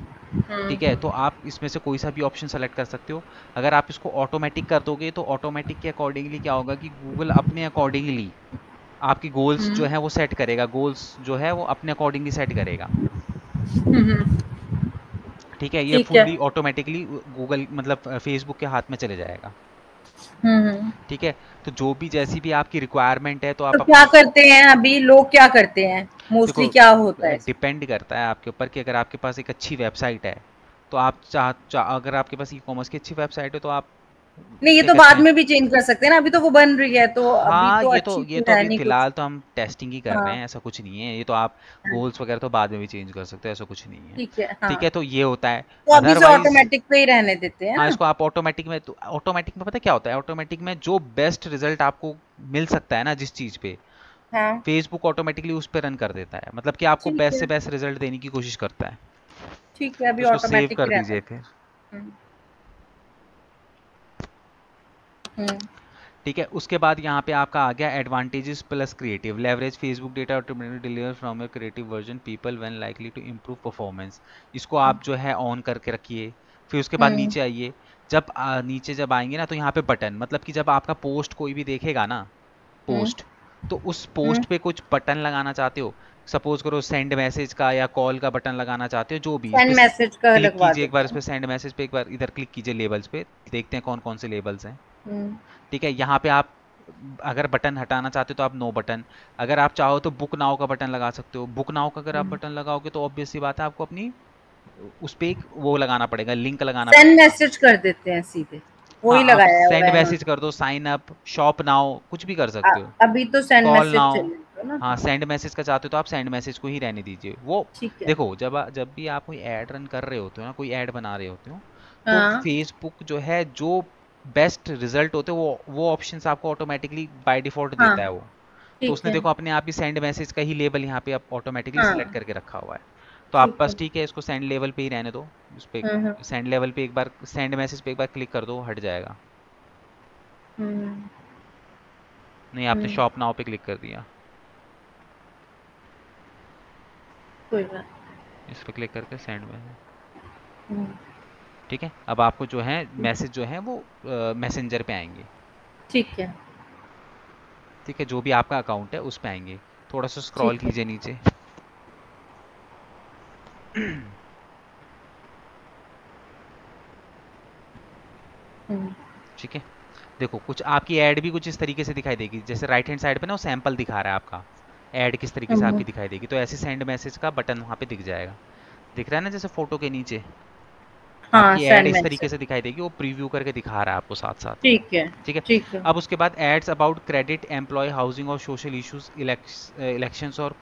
ठीक है। तो आप इसमें से कोई सा भी ऑप्शन सेलेक्ट कर सकते हो। अगर आप इसको ऑटोमेटिक कर दोगे तो ऑटोमेटिक के अकॉर्डिंगली क्या होगा कि गूगल अपने अकॉर्डिंगली आपकी गोल्स जो है वो सेट करेगा, गोल्स जो है वो अपने अकॉर्डिंगली सेट करेगा, ठीक है। ये ठीक है। फुल्ली ऑटोमेटिकली गूगल मतलब फेसबुक के हाथ में चले जाएगा, ठीक है। तो जो भी जैसी भी आपकी रिक्वायरमेंट है तो तो आप क्या करते हैं अभी लोग, क्या करते हैं मोस्टली, देखो, क्या होता है इसमें? डिपेंड करता है आपके ऊपर कि अगर आपके पास एक अच्छी वेबसाइट है तो आप अगर आपके पास ई कॉमर्स की अच्छी वेबसाइट है तो आप नहीं, ये क्या तो कहते बाद हैं, में भी चेंज कर सकते हैं ना, अभी तो वो बन रही है, तो अभी हाँ तो ये तो अच्छी ये चीज तो है अभी नहीं कुछ। फिलहाल तो हम टेस्टिंग ही कर रहे हाँ हैं, ऐसा कुछ नहीं है, ये तो आप हाँ, गोल्स वगैरह तो बाद में भी चेंज कर सकते हो, ऐसा कुछ नहीं है। ठीक है। ठीक हाँ, है, तो ये होता है। तो अभी से अदरवाइज ऑटोमेटिक पे ही रहने देते हैं हाँ, ना। इसको आप ऑटोमेटिक में, तो ऑटोमेटिक में पता है क्या होता है, ऑटोमेटिक में जो बेस्ट रिजल्ट आपको मिल सकता है ना जिस चीज़ पे, हाँ, फेसबुक ऑटोमेटिकली उस पर रन कर देता है, मतलब कि आपको ठीक बेस्ट है। से बेस्ट रिजल्ट देने की कोशिश करता है। ठीक है, तो अभी इसको सेव ऑटोमेटिक ही कर रहने दीजिए देते फिर। हैं। हम्म। ठीक है, उसके बाद यहाँ पे आपका आ गया advantages plus creative leverage Facebook data automatically deliver from your creative version people when likely to improve performance. इसको आप जो है ऑन करके रखिए। फिर उसके बाद हम्म। नीचे आइए। जब नीचे जब आएंगे ना, तो यहाँ पे बटन, मतलब कि जब आपका पोस्ट कोई भी देखेगा ना, हम्म। पोस्ट, तो उस हम्म। पोस्ट पे कुछ बटन लगाना चाहते हो, सपोज करो सेंड मैसेज का या कॉल का बटन लगाना चाहते हो, जो भी इस पे सेंड मैसेज का क्लिक लगवा कीजिए एक बार, देते इस हैं। पे सेंड मैसेज पे एक बार इधर क्लिक कीजिए, लेबल्स पे देखते हैं कौन कौन से लेबल्स हैं। हम्म। ठीक है, यहाँ पे आप अगर बटन हटाना चाहते हो तो आप नो बटन, अगर आप चाहो तो बुक नाउ का बटन लगा सकते हो। बुक नाउ का अगर आप हम्म। बटन लगाओगे तो ऑब्वियस सी बात है, आपको अपनी उस पे एक वो लगाना पड़ेगा, लिंक लगाना सेंड पड़ेगा। मैसेज कर देते हैं सीधे, वो हाँ, ही आप लगाया हुआ सेंड है मैसेज हम। कर दो, साइन अप, शॉप नाउ, कुछ भी कर सकते हो, अभी तो सेंड कॉल मैसेज नाउ। चलेगा ना, हाँ, तो सेंड मैसेज का चाहते हो तो आप सेंड मैसेज को ही रहने दीजिए वो। ठीक है। देखो, जब भी आप कोई ऐड रन कर रहे होते हो ना, कोई ऐड बना रहे होते हो, तो हाँ, फेसबुक जो है, जो बेस्ट रिजल्ट होते हैं वो ऑप्शंस आपको ऑटोमेटिकली बाय डिफॉल्ट हाँ, देता है वो। तो ठीक उसने है। देखो अपने आप ही सेंड मैसेज का ही लेबल यहाँ पे आप ऑटोमेटिकली सिलेक्ट हाँ, करके रखा हुआ है। तो आप ठीक है। बस ठीक है, इसको सेंड लेवल पे ही रहने दो। उस पे हम्म। सेंड लेवल पे एक बार, सेंड मैसेज पे एक बार क्लिक कर दो, हट जाएगा। हम्म। नहीं, आपने हम्म। शॉप नाउ पे क्लिक कर दिया। कोई बात। इस पे क्लिक करके सेंड मैसेज। हम्म। ठीक है, अब आपको जो है मैसेज जो है वो मैसेंजर पे आएंगे। ठीक है। ठीक है, जो भी आपका अकाउंट है उस पे आएंगे। थोड़ा सा स्क्रॉल ठीक है। कीजिए नीचे। हम्म। ठीक है, देखो कुछ आपकी ऐड भी कुछ इस तरीके से दिखाई देगी, जैसे राइट हैंड साइड पे ना वो सैंपल दिखा रहा है आपका, ऐड किस तरीके से हम्म। आपकी दिखाई देगी, तो ऐसे सेंड मैसेज का बटन वहाँ पे दिख जाएगा। दिख रहा है ना, जैसे फोटो के नीचे हाँ, आपकी ऐड सेंड इस तरीके मैसेज। से दिखाई देगी, वो प्रीव्यू करके दिखा रहा है आपको साथ साथ में। ठीक है। ठीक है, ठीक है। अब उसके बाद ads about credit employ housing और सोशल इश्यूज, इलेक्शंस और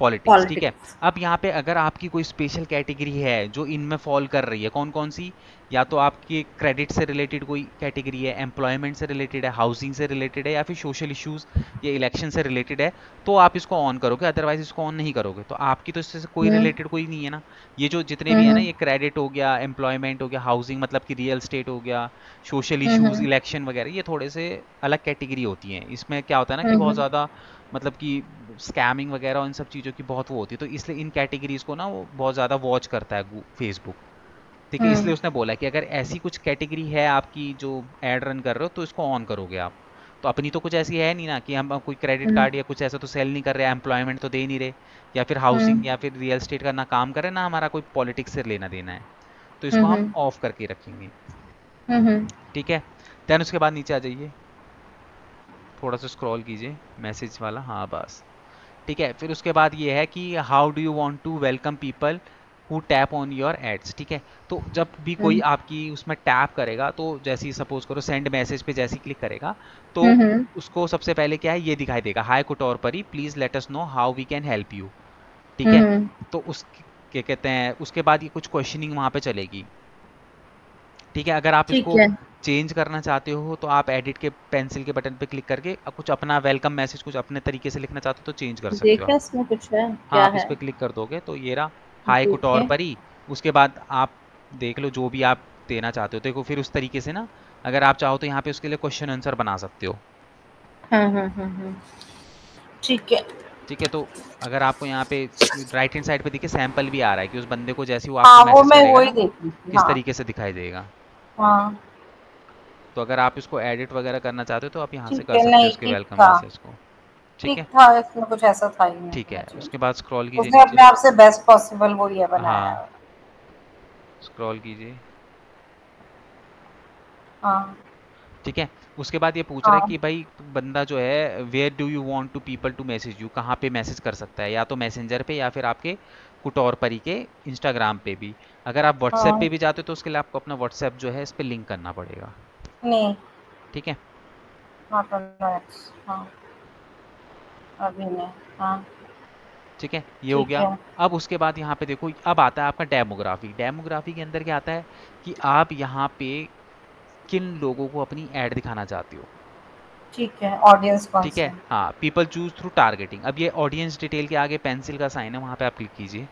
पॉलिटिक्स। ठीक है, पॉलिटिक्स। अब यहाँ पे अगर आपकी कोई स्पेशल कैटेगरी है जो इनमें फॉल कर रही है, कौन कौन सी, या तो आपकी क्रेडिट से रिलेटेड कोई कैटेगरी है, एम्प्लॉयमेंट से रिलेटेड है, हाउसिंग से रिलेटेड है, या फिर सोशल इश्यूज या इलेक्शन से रिलेटेड है, तो आप इसको ऑन करोगे, अदरवाइज इसको ऑन नहीं करोगे। तो आपकी तो इससे कोई हम्म। रिलेटेड कोई नहीं है ना। ये जो जितने भी है ना, हम्म। ये क्रेडिट हो गया, एम्प्लॉयमेंट हो गया, हाउसिंग मतलब कि रियल स्टेट हो गया, सोशल इश्यूज, हम्म। इलेक्शन वगैरह, ये थोड़े से अलग कैटेगरी होती हैं। इसमें क्या होता है ना कि बहुत हम्म। ज़्यादा, मतलब कि स्कैमिंग वगैरह और इन सब चीज़ों की बहुत वो होती है, तो इसलिए इन कैटेगरीज को ना वो बहुत ज़्यादा वॉच करता है फेसबुक। ठीक है, हम्म। इसलिए उसने बोला कि अगर ऐसी कुछ कैटेगरी है आपकी जो ऐड रन कर रहे हो, तो इसको ऑन करोगे आप। तो अपनी तो कुछ ऐसी है नहीं ना कि हम कोई क्रेडिट हम्म। कार्ड या कुछ ऐसा तो सेल नहीं कर रहे, एम्प्लॉयमेंट तो दे नहीं रहे, या फिर हम्म। हाउसिंग या फिर रियल स्टेट का ना काम कर रहे, ना हमारा कोई पॉलिटिक्स से लेना देना है, तो इसको हम हम्म। ऑफ करके रखेंगे। हम्म। ठीक है, देन उसके बाद नीचे आ जाइए, थोड़ा सा स्क्रॉल कीजिए, मैसेज वाला, हाँ बस। ठीक है, फिर उसके बाद ये है कि how do you want to welcome people who tap on your ads. ठीक है, तो जब भी कोई हम्म। आपकी उसमें टैप करेगा, तो जैसे ही सपोज करो सेंड मैसेज पे जैसे ही क्लिक करेगा, तो हम्म। उसको सबसे पहले क्या है, ये दिखाई देगा, हाय कुटौर परी please let us know how we can help you. ठीक है, हम्म। तो उस क्या कहते हैं, उसके बाद ये कुछ क्वेश्चनिंग वहाँ पे चलेगी। ठीक है, अगर आप ठीक इसको है। चेंज करना चाहते हो, तो आप एडिट के पेंसिल के बटन पे क्लिक करके कुछ अपना वेलकम मैसेज कुछ अपने तरीके से लिखना चाहते हो तो चेंज कर सकते हो देखा आप। इसमें कुछ है हाँ, क्या आप इस है? पे क्लिक कर दोगे तो ये रहा, हाय कुटौर देखें। परी। उसके बाद आप देख लो जो भी आप देना चाहते हो, देखो फिर उस तरीके से ना, अगर आप चाहो तो यहाँ पे उसके लिए क्वेश्चन आंसर बना सकते हो। हाँ हाँ हाँ हाँ, ठीक है। ठीक है, तो अगर आपको यहाँ पे राइट हैंड साइड पे देखिए सैंपल भी आ रहा है कि उस बंदे को जैसे ही वो आपको हाँ, वो मैसेज मैं करेगा वही ना, देख रही थी। किस हाँ। तरीके से दिखाई देगा। हाँ, तो अगर आप इसको एडिट वगैरह करना चाहते हो तो आप यहाँ से ठीक कर है। सकते हो नहीं, इसके ठीक वेलकम था। मैसेज को। ठीक ठीक है, था, इसमें कुछ ऐसा था ही नहीं ठीक कि मैं है, चेंज। उसके बाद स्क्रॉल कीजिए उसने नीचे। अपने आप से बेस्ट पॉसिबल वो ये बनाया हाँ, है। स्क्रॉल कीजिए। हाँ। ठीक है, उसके बाद ये पूछ रहा है हाँ। कि भाई बंदा जो है, where do you want to people to message you, कहाँ पे मैसेज कर सकता है, या तो मैसेंजर पे या फिर आपके कुटौर परी के इंस्टाग्राम पे भी। अगर आप व्हाट्सएप हाँ। पे भी जाते हो तो उसके लिए आपको अपना व्हाट्सएप जो है इस पे लिंक करना पड़ेगा। नहीं, ठीक है। नॉट ऑन मैक्स, हाँ अभी नहीं, हाँ ठीक है, ये हो ठीक गया। है। अब उसके बाद यहाँ पे देखो, अब आता है आपका डेमोग्राफी। डेमोग्राफी के अंदर क्या आता है कि आप यहाँ पे किन लोगों को अपनी ऐड दिखाना चाहते हो। ठीक है, ऑडियंस कौन ठीक सा है, है? हाँ, पीपल चूज थ्रू टारगेटिंग। अब ये ऑडियंस डिटेल के आगे पेंसिल का साइन है, वहां पे आप क्लिक कीजिए।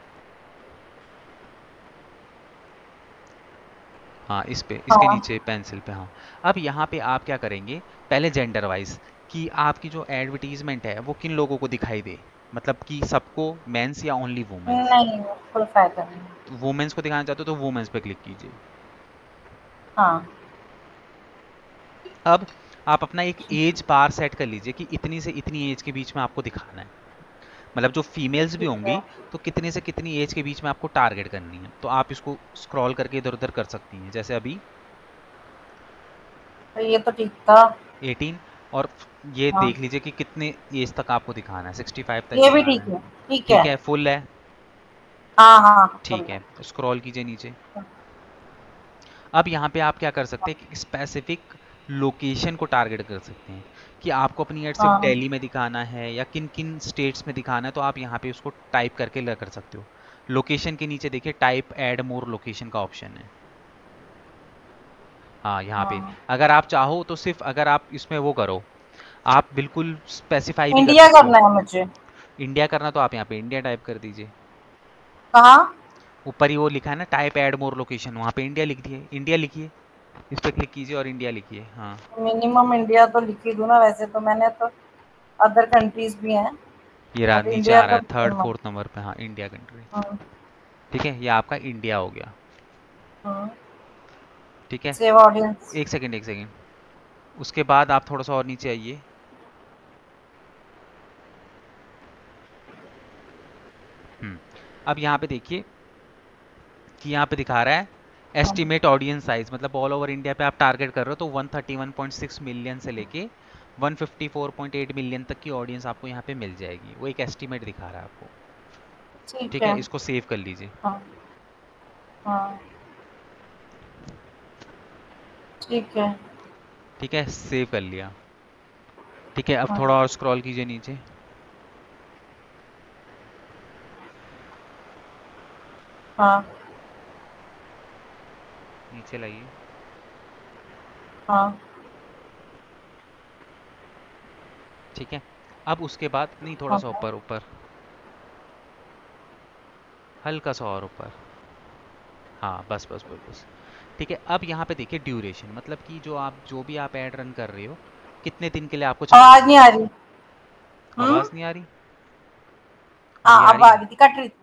हाँ, इस पे, इसके हाँ नीचे पेंसिल पे, हाँ। अब यहाँ पे आप क्या करेंगे, पहले जेंडर वाइज, कि आपकी जो एडवर्टीजमेंट है वो किन लोगों को दिखाई दे, मतलब कि सबको, मेंस या ओनली वुमेन्स। नहीं, कोई फायदा नहीं। तो वुमेन्स को दिखाना चाहते हो तो वुमेन्स पे क्लिक कीजिए। हाँ अब आप अपना एक एज बार सेट कर लीजिए कि इतनी से इतनी एज के बीच में आपको दिखाना है। मतलब जो फीमेल्स भी ठीक है। होंगी तो कितने से कितनी एज के बीच में आपको टारगेट करनी है। तो आप इसको स्क्रॉल करके इधर उधर कर सकती हैं, जैसे अभी तो ये तो ठीक था। 18। और ये हाँ देख लीजिए कि कितने एज तक आपको दिखाना है, 65 तक ये भी दिखाना ठीक है। है, ठीक है। ठीक है, फुल है। हाँ हाँ फुल ठीक है। है, स्क्रॉल कीजिए नीचे। अब यहाँ पे आप क्या कर सकते हैं कि स्पेसिफिक लोकेशन को टारगेट कर सकते हैं, कि आपको अपनी एड सिर्फ हाँ दिल्ली में दिखाना है या किन किन स्टेट्स में दिखाना है। तो आप यहाँ पे उसको टाइप करके लगा कर सकते हो। लोकेशन के नीचे देखिए टाइप ऐड मोर लोकेशन का ऑप्शन है। हाँ, यहाँ पे हाँ। अगर आप चाहो तो सिर्फ, अगर आप इसमें वो करो, आप बिल्कुल स्पेसिफाई भी कर इंडिया सकते हो। करना है मुझे। इंडिया करना तो आप यहाँ पे इंडिया टाइप कर दीजिए। कहाँ? ऊपर ही वो लिखा है ना, टाइप ऐड मोर लोकेशन, वहाँ पे इंडिया लिख दिए, इंडिया लिखिए। इस पे क्लिक कीजिए और इंडिया लिखिए, हाँ। मिनिमम इंडिया तो लिख ही दूँ ना, वैसे तो मैंने तो अदर कंट्रीज भी हैं, ये रहा, बट नीचे इंडिया आ रहा तो है थर्ड मिनिमम। फोर्थ नंबर पे, हाँ, इंडिया कंट्री। हम्म ठीक है, ये आपका इंडिया हो गया। हम्म। ठीक है, सेव ऑडियंस। एक सेकंड, एक सेकंड। उसके बाद आप थोड़ा सा और नीचे आइए। अब यहाँ पे देखिए कि यहाँ पे दिखा रहा है एस्टिमेट ऑडियंस साइज, मतलब ऑल ओवर इंडिया पे आप टारगेट कर रहे हो तो 131.6 मिलियन से लेके 154.8 मिलियन तक की ऑडियंस आपको यहाँ पे मिल जाएगी। वो एक एस्टिमेट दिखा रहा है आपको। ठीक ठीक है। है, इसको सेव कर लीजिए। हाँ हाँ ठीक है। ठीक है, सेव कर लिया। ठीक है, अब हाँ थोड़ा और स्क्रॉल कीजिए नीचे। हाँ नीचे लाइए। हाँ ठीक है, अब उसके बाद नहीं, थोड़ा सा हाँ। ऊपर ऊपर, हल्का सा और ऊपर। हाँ, बस बस बस बस। ठीक है, अब यहाँ पे देखिए ड्यूरेशन, मतलब कि जो भी आप ऐड रन कर रहे हो, कितने दिन के लिए आपको आवाज चलानी नहीं है। आ रही। आवाज़ नहीं आ रही? अभी हाँ आ अब रही आ है? रही थी, कट रही थी।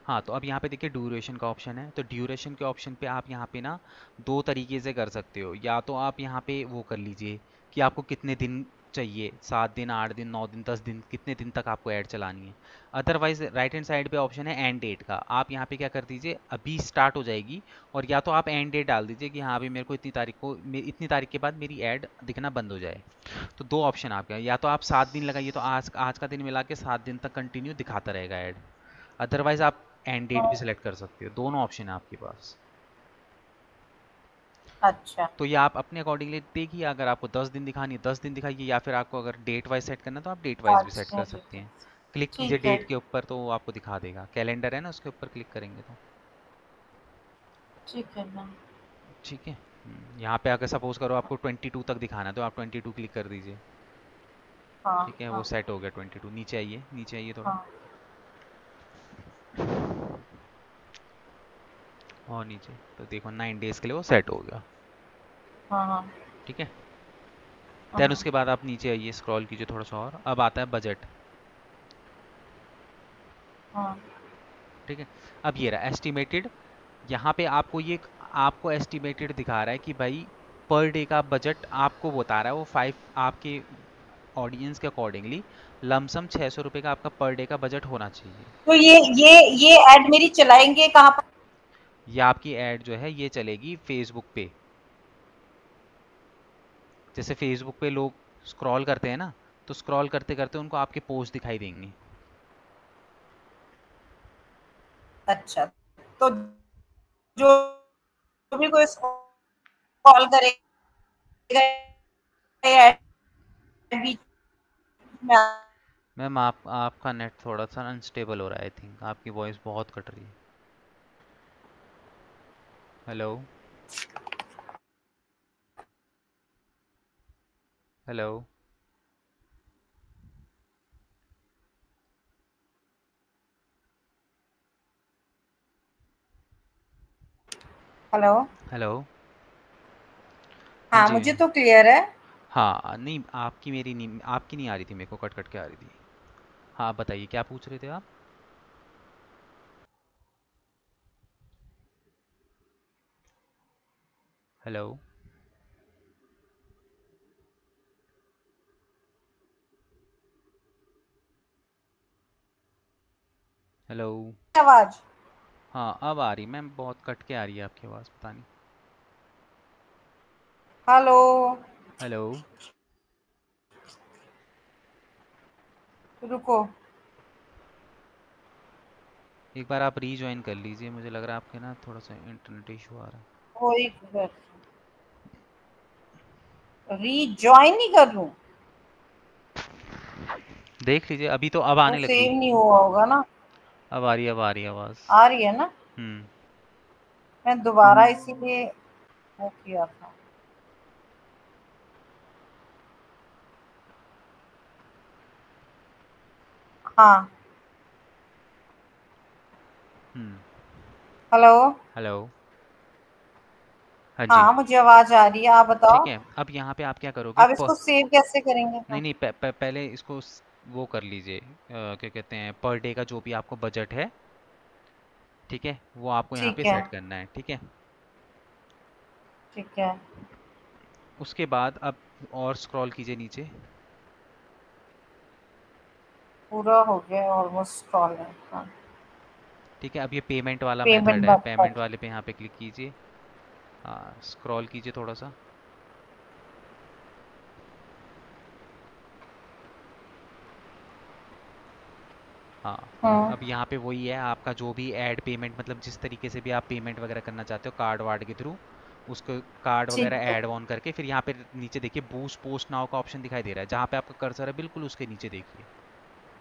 हाँ, तो अब यहाँ पे देखिए ड्यूरेशन का ऑप्शन है, तो ड्यूरेशन के ऑप्शन पे आप यहाँ पे ना दो तरीके से कर सकते हो। या तो आप यहाँ पे वो कर लीजिए कि आपको कितने दिन चाहिए, 7 दिन, 8 दिन, 9 दिन, 10 दिन, कितने दिन तक आपको ऐड चलानी है। अदरवाइज राइट हैंड साइड पे ऑप्शन है एंड डेट का, आप यहाँ पे क्या कर दीजिए, अभी स्टार्ट हो जाएगी। और या तो आप एंड डेट डाल दीजिए कि हाँ अभी मेरे को इतनी तारीख के बाद मेरी ऐड दिखना बंद हो जाए। तो दो ऑप्शन आपके हैं, या तो आप 7 दिन लगाइए तो आज आज का दिन मिला के 7 दिन तक कंटिन्यू दिखाता रहेगा ऐड। अदरवाइज आप एंड डेट भी हाँ, सिलेक्ट कर सकते हो, दोनों ऑप्शन है आपके पास। अच्छा तो ये आप अपने अकॉर्डिंगली देखिए, अगर आपको 10 दिन दिखानी है 10 दिन दिखाइए, या फिर आपको अगर डेट वाइज सेट करना है तो आप डेट वाइज भी सेट अच्छा कर सकते हैं। क्लिक कीजिए ठीक है। डेट के ऊपर तो वो आपको दिखा देगा, कैलेंडर है ना, उसके ऊपर क्लिक करेंगे तो। ठीक है ना। ठीक है, यहाँ पे अगर सपोज करो आपको 22 तक दिखाना है तो आप 22 क्लिक कर दीजिए। हाँ ठीक है, वो हाँ सेट हो गया 22। नीचे आइए, नीचे आइए थोड़ा, हाँ और नीचे तो देखो 9 डेज के लिए वो सेट हो गया। हाँ हाँ ठीक है, देन हाँ उसके बाद आप नीचे आइए, स्क्रॉल कीजिए थोड़ा सा और, अब आता है बजट। हाँ। ठीक है, अब ये रहा एस्टिमेटेड। यहाँ पे आपको एस्टिमेटेड दिखा रहा है कि भाई पर डे का बजट आपको बता रहा है वो 5, आपके ऑडियंस के अकॉर्डिंगली लमसम 600 रुपये का आपका पर डे का बजट होना चाहिए। तो ये एड मेरी चलाएंगे कहाँ पर? ये आपकी ऐड जो है ये चलेगी फेसबुक पे। जैसे फेसबुक पे लोग स्क्रॉल करते हैं ना, तो स्क्रॉल करते करते उनको आपके पोस्ट दिखाई देंगे। अच्छा, तो जो भी कोई कॉल करे मैम आपका नेट थोड़ा सा अनस्टेबल हो रहा है, आई थिंक आपकी वॉइस बहुत कट रही है। हेलो। हेलो। हेलो। हेलो। हाँ हाँ, जी। मुझे तो क्लियर है। हाँ नहीं, आपकी मेरी नहीं, आपकी नहीं आ रही थी, मेरे को कट कट के आ रही थी। हाँ बताइए, क्या पूछ रहे थे आप? हेलो। हेलो। आवाज। हाँ अब आ रही मैम, बहुत कट के आ रही है आपकी आवाज़, पता नहीं। हेलो। हेलो। रुको। एक बार आप रीज्वाइन कर लीजिए, मुझे लग रहा है आपके ना थोड़ा सा इंटरनेट इशू आ रहा है। कोई रीजॉइन नहीं कर लूं? देख लीजिए, अभी तो अब वो आने लग गई। सेव नहीं हुआ होगा ना। अब आ रही है, अब आ रही है आवाज़। आ रही है ना? हम्म। मैं दोबारा इसीलिए वो किया था। हाँ। हम्म। हेलो। हेलो। हाँ जी। हाँ, मुझे आवाज आ रही है, आप ठीक बताओ। है, अब यहाँ पे आप क्या करोगे, अब इसको सेव कैसे करेंगे? नहीं हाँ। नहीं, पहले इसको वो कर लीजिए, क्या कहते हैं, पर डे का जो भी आपको बजट है, ठीक है, वो आपको यहाँ पे ठीक है। सेट करना है, ठीक है। ठीक है। उसके बाद अब और स्क्रॉल कीजिए नीचे। पूरा हो गया ऑलमोस्ट कॉल है। हाँ। ठीक है, अब ये पेमेंट वाला पेमेंट मेथड है, बट। पेमेंट वाले पे यहाँ पे क्लिक कीजिए। हाँ स्क्रॉल कीजिए थोड़ा सा। हाँ हाँ। अब यहाँ पे वही है, आपका जो भी ऐड पेमेंट, मतलब जिस तरीके से भी आप पेमेंट वगैरह करना चाहते हो कार्ड वार्ड के थ्रू, उसको कार्ड ठीक वगैरह है। ऐड ऑन करके फिर यहाँ पे नीचे देखिए बूस्ट पोस्ट नाउ का ऑप्शन दिखाई दे रहा है, जहाँ पे आपका कर्सर है बिल्कुल उसके नीचे देखिए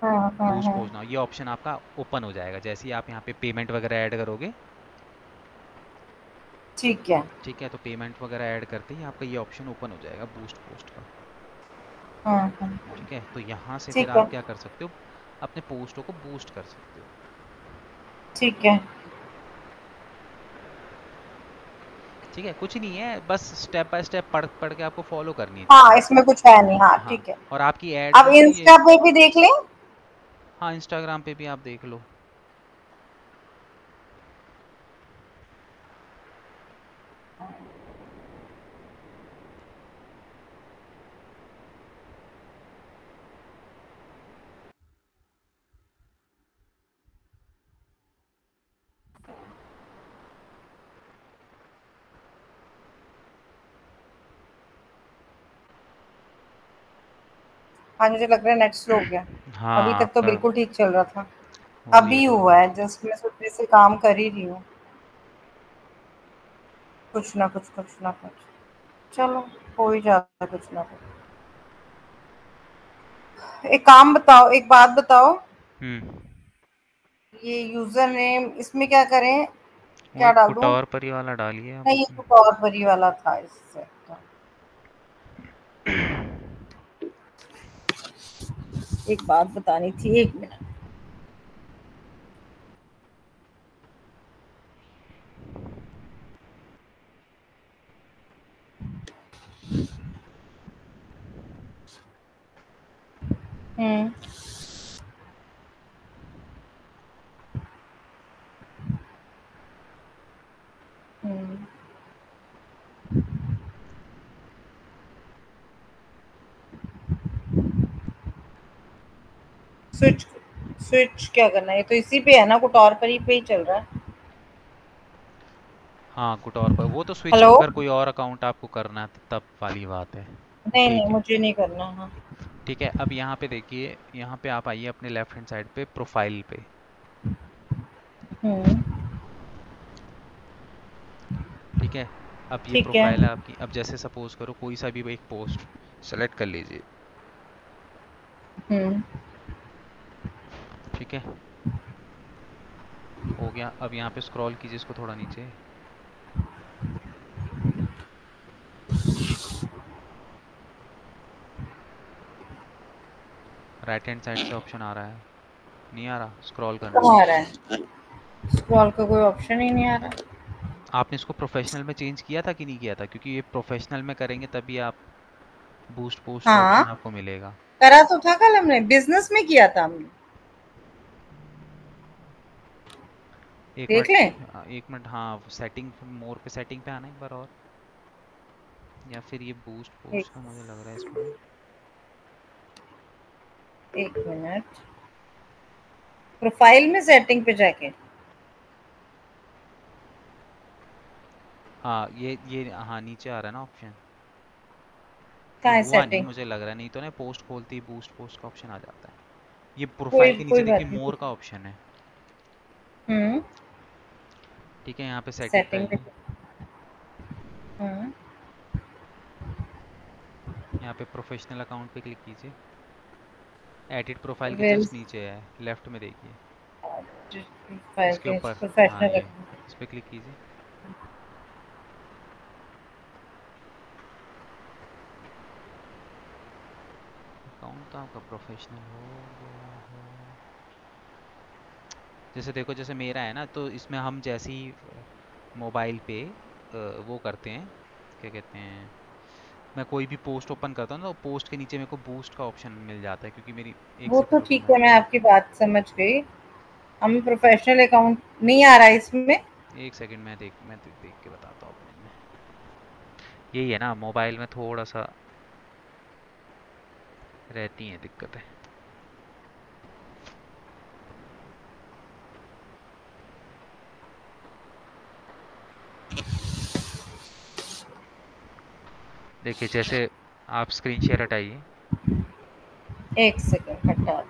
हाँ हाँ बूस्ट हाँ। पोस्ट नाउ, ये ऑप्शन आपका ओपन हो जाएगा जैसे ही आप यहाँ पे पेमेंट वगैरह ऐड करोगे। ठीक है। ठीक है, तो पेमेंट वगैरह ऐड करते ही आपका ये ऑप्शन ओपन हो जाएगा बूस्ट पोस्ट का। हाँ हाँ। ठीक है, तो यहाँ से फिर ठीक है। आप क्या कर सकते हो, अपने पोस्टों को बूस्ट कर सकते हो। ठीक है। ठीक है, कुछ नहीं है, बस स्टेप बाय स्टेप पढ़ पढ़ के आपको फॉलो करनी है हाँ, चीज़ें। इसमें कुछ है नहीं। हाँ, हाँ, ठीक है। और आपकी ऐड अब जो है ये, इंस्टा पे भी देख लें? हाँ इंस्टाग्राम पे भी आप देख लो। हाँ, मुझे लग रहा है नेट स्लो हो गया। अभी हाँ तक तो आपका बिल्कुल ठीक चल रहा था। वो अभी लेट हो हुआ गया। है, जस्ट मैं सुबह से काम कर ही रही हूँ। कुछ ना कुछ, कुछ ना कुछ। चलो, हो ही जाता है कुछ ना कुछ। एक काम बताओ, एक बात बताओ। हम्म। ये यूजर नेम इसमें क्या करें? वही क्या डाल दूं? कुटौर परी वाला डालिए आप नहीं, ये उसमें। कुछ और परी वाला था इससे तो। एक बात बतानी थी, एक मिनट। हम्म। हम्म। स्विच। स्विच क्या करना है? ये तो इसी पे है ना, कुछ और परी पे ही चल रहा है। हाँ कुटौर पर, वो तो स्विच हेलो। अगर कोई और अकाउंट आपको करना है तो तब वाली बात है। नहीं नहीं, ठीक है। मुझे नहीं करना। हाँ। ठीक है, अब यहाँ पे देखिए, यहाँ पे आप आइए अपने लेफ्ट हैंड साइड पे प्रोफाइल पे। हम्म। ठीक है, अब ये ठीक है। प्रोफाइल है आपकी। अब जैसे सपोज करो कोई सा भी एक पोस्ट सेलेक्ट कर लीजिए, हम्म। ठीक है, हो गया। अब यहाँ पे स्क्रॉल कीजिए इसको थोड़ा नीचे, राइट हैंड साइड से ऑप्शन आ रहा है, नहीं आ रहा स्क्रॉल करने कहाँ का? आ रहा है? स्क्रॉल का कोई ऑप्शन ही नहीं आ रहा। आपने इसको प्रोफेशनल में चेंज किया था कि नहीं किया था? क्योंकि ये प्रोफेशनल में करेंगे तभी आप बूस्ट पोस्ट का हाँ, ऑप्शन आपको मिलेगा। करा तो था, कल हमने बिजनेस में किया था हमने। एक देख लें। मिनट, एक मिनट, हाँ सेटिंग, मोर पे सेटिंग पे आना एक बार और, या फिर ये बूस्ट एक पोस्ट का मुझे लग रहा है इसमें। एक मिनट, प्रोफाइल में सेटिंग पे जाके। हाँ ये हाँ नीचे आ रहा है ना ऑप्शन, ये कहाँ है हुआ नहीं सेटिंग? मुझे लग रहा है, नहीं तो ना पोस्ट खोलते ही बूस्ट पोस्ट का ऑप्शन आ जाता है। ये प्रोफाइल कोई के नीचे कोई देखिए बात नहीं। मोर का ऑप्शन है, हम्म। ठीक है, यहाँ पे सेटिंग पे सेटिंग पे। आइए, हम्म। यहाँ पे प्रोफेशनल अकाउंट पे क्लिक कीजिए, एडिट प्रोफाइल के वेल, जस्ट नीचे है, लेफ्ट में देखिए, प्रोफाइल इसके के ऊपर, हाँ प्रोफेशनल। ये, इस पे क्लिक कीजिए। अकाउंट तो आपका प्रोफेशनल हो गया है। जैसे देखो, जैसे मेरा है ना, तो इसमें हम जैसे ही मोबाइल पे वो करते हैं, क्या कहते हैं, मैं कोई भी पोस्ट ओपन करता हूँ ना, तो पोस्ट के नीचे मेरे को बूस्ट का ऑप्शन मिल जाता है, क्योंकि मेरी, एक वो तो सेकंड रुको ठीक मैं, है, मैं आपकी बात समझ गई। हमें प्रोफेशनल अकाउंट नहीं आ रहा है इसमें। एक सेकंड मैं देख के बताता हूँ अपने में। यही है ना, मोबाइल में थोड़ा सा रहती है दिक्कतें। देखिए जैसे आप स्क्रीन शेयर हटाइए, एक सेकंड हटा।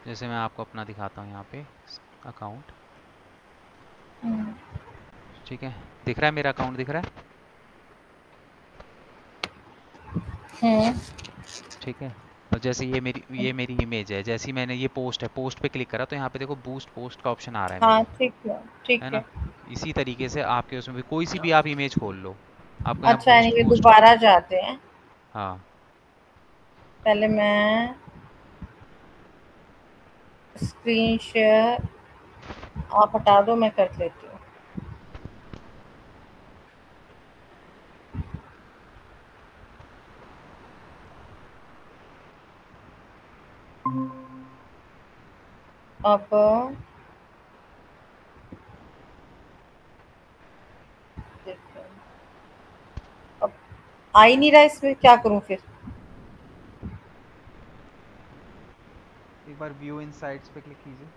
जैसे मैं आपको अपना दिखाता हूँ यहाँ पे अकाउंट, हम्म। ठीक है, दिख रहा है मेरा अकाउंट, दिख रहा है, हम्म। ठीक है। और जैसे ये मेरी इमेज है, जैसे ही मैंने ये पोस्ट है, पोस्ट पे क्लिक करा तो यहाँ पे देखो बूस्ट पोस्ट का ऑप्शन आ रहा है हाँ मेरे, ठीक है, ठीक है है। ना? इसी तरीके से आपके उसमें भी कोई सी भी आप इमेज खोल लो, आपको यहाँ अच्छा, यानी बूस्ट कि पोस्ट, दोबारा जाते हैं। हाँ पहले मैं स्क्रीन शेयर आप हटा दो, मैं कर लेती हूँ। अब देखते हैं। अब आ ही नहीं रहा, इसमें क्या करूँ फिर? एक बार व्यू इनसाइट्स पे क्लिक कीजिए।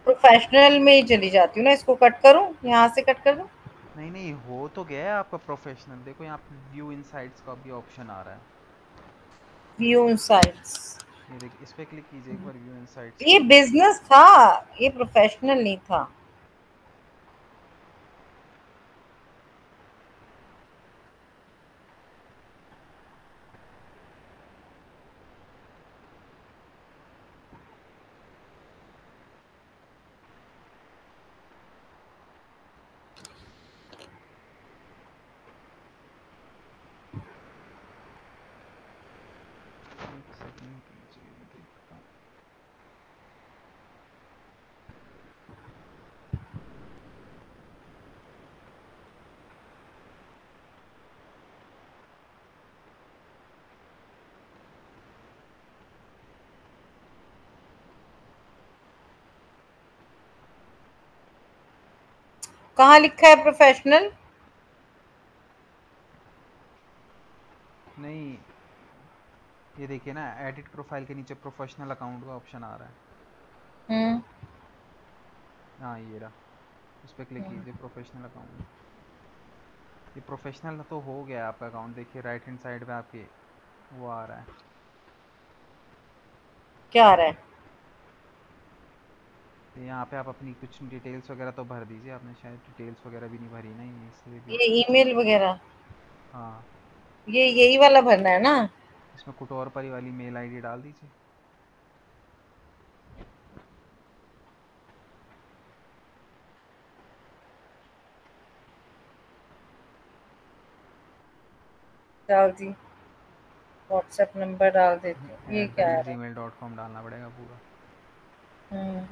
प्रोफेशनल में ही चली जाती हूँ ना, इसको कट करूँ, यहाँ से कट कर दूँ? नहीं नहीं, हो तो गया है आपका प्रोफेशनल, देखो यहाँ पे व्यू इनसाइट्स का भी ऑप्शन आ रहा है, व्यू इनसाइट्स। ये देखिए, इस पे क्लिक कीजिए एक बार व्यू इनसाइट्स ये पे। बिजनेस था, ये प्रोफेशनल नहीं था। एक सेकंड कीजिए, मैं देखता हूँ। कहाँ लिखा है प्रोफेशनल? नहीं, ये देखिए ना, एडिट प्रोफाइल के नीचे प्रोफेशनल अकाउंट का ऑप्शन आ रहा है, हम्म। हाँ ये रहा, इस पे क्लिक कीजिए प्रोफेशनल अकाउंट। ये प्रोफेशनल तो हो गया आपका अकाउंट, देखिए राइट हैंड साइड पे आपके वो आ रहा है, क्या आ रहा है? यहाँ पे आप अपनी कुछ डिटेल्स वगैरह तो भर दीजिए, आपने शायद डिटेल्स वगैरह भी नहीं भरी ना, ये इसलिए भी। ये ईमेल वगैरह, हाँ, ये यही वाला भरना है ना? इसमें कुटौर परी वाली मेल आईडी डाल दीजिए। डाल दी। व्हाट्सएप नंबर डाल देती हूँ। ये एट द क्या आ रेट रहा जी है? मेल डॉट कॉम डालना पड़ेगा पूरा। हम्म,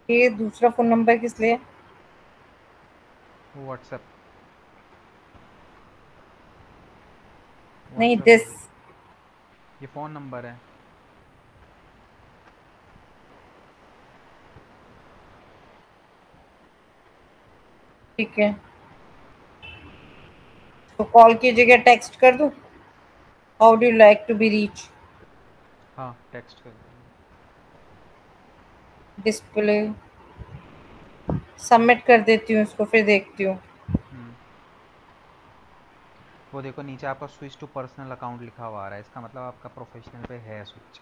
ये दूसरा फोन नंबर किस लिए? व्हाट्सएप, नहीं, व्हाट्सएप दिस। वाली, ये फ़ोन नंबर है। ठीक है, तो कॉल की जगह टेक्स्ट कर दूं? How do you like to be reach? हाँ, टेक्स्ट कर दीजिए। डिस्प्ले। सबमिट कर देती हूँ इसको, फिर देखती हूँ। हम्म, वो देखो नीचे आपका स्विच टू पर्सनल अकाउंट लिखा हुआ आ रहा है, इसका मतलब आपका प्रोफेशनल पे है स्विच।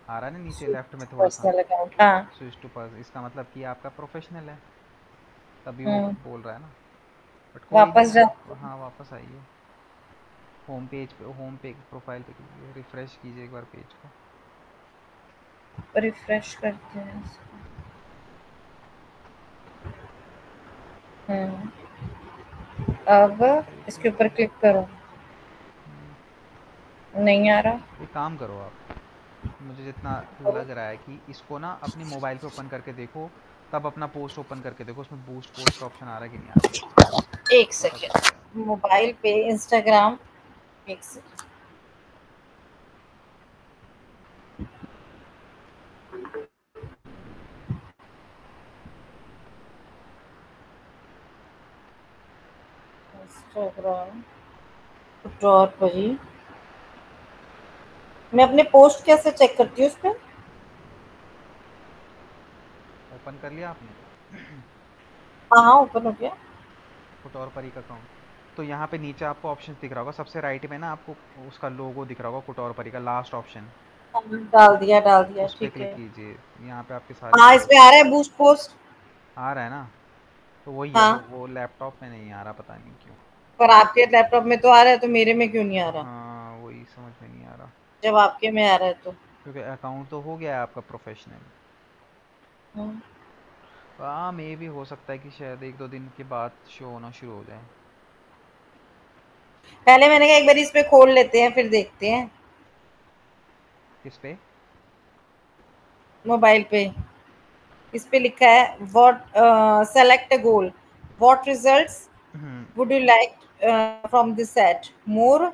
आ रहा है ना नीचे लेफ्ट में थोड़ा सा, पर्सनल अकाउंट, हाँ। स्विच टू पर्स, इसका मतलब कि आपका प्रोफेशनल है, तभी वो हम्म, बोल रहा है ना। बट कोई नहीं, वापस आप जाती हूँ। हाँ वापस आइए। होम पेज पे, होम पे प्रोफाइल पे कीजिए, रिफ्रेश कीजिए एक बार पेज को। रिफ्रेश करते हैं इसको। अब देख लो इसके एक ऊपर बार। क्लिक करो। हम्म, नहीं आ रहा। एक काम करो आप, मुझे जितना लग रहा है कि इसको ना अपने मोबाइल पे ओपन करके देखो, तब अपना पोस्ट ओपन करके देखो, उसमें बूस्ट पोस्ट का ऑप्शन आ रहा है कि नहीं आ रहा, एक पता चलेगा। सेकेंड, मोबाइल पे इंस्टाग्राम। एक सेकेंड। इंस्टाग्राम ड्रॉर पर ही मैं अपने पोस्ट कैसे चेक करती हूँ उस पे? ओपन कर लिया आपने? हाँ हाँ, ओपन हो गया। कुटौर परी का अकाउंट, तो यहाँ पे नीचे आपको ऑप्शन दिख रहा होगा सबसे राइट में ना, आपको उसका लोगो दिख रहा होगा कुटौर परी का, लास्ट ऑप्शन, हाँ, डाल दिया, उस पर ठीक क्लिक है। कीजिए। यहाँ पे आपके सारे हाँ, इसमें पोस्ट आ रहा है बूस्ट पोस्ट। आ रहा है ना, तो वही है, हाँ, वो लैपटॉप में नहीं आ रहा, पता नहीं क्यों। पर आपके लैपटॉप में तो आ रहा है, तो मेरे में क्यों नहीं आ रहा? हाँ, वही समझ में नहीं आ रहा, जब आपके में आ रहा है तो। क्योंकि अकाउंट तो हो गया है आपका प्रोफेशनल। हम्म, हाँ, मे भी हो सकता है कि शायद एक दो दिन के बाद शो होना शुरू हो जाए। पहले मैंने कहा एक बार इस पे खोल लेते हैं, फिर देखते हैं। किस पे? मोबाइल पे। इस पे लिखा है what, select a goal, what results hmm, would you like from this set, more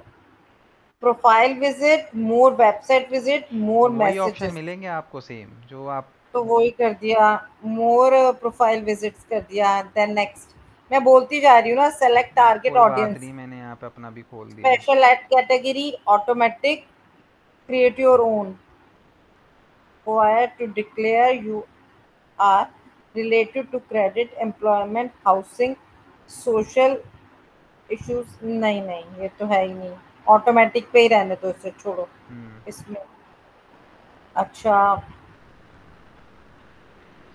profile visit, more website visit, more वही ऑप्शन मैसेजेस। मिलेंगे आपको सेम जो आप। तो वो ही कर दिया। मोर प्रोफाइल विजिट्स कर दिया, देन नेक्स्ट। मैं बोलती जा रही हूँ ना, सेलेक्ट टारगेट कोई बात ऑडियंस, नहीं, मैंने यहाँ पे अपना भी खोल दिया है। Special ad category, automatic, create your own, required to declare you are related to credit, employment, housing, social issues। नहीं नहीं, ये तो है ही नहीं। ऑटोमेटिक पे ही रहने दो, इसे छोड़ो। हम्म, इसमें अच्छा,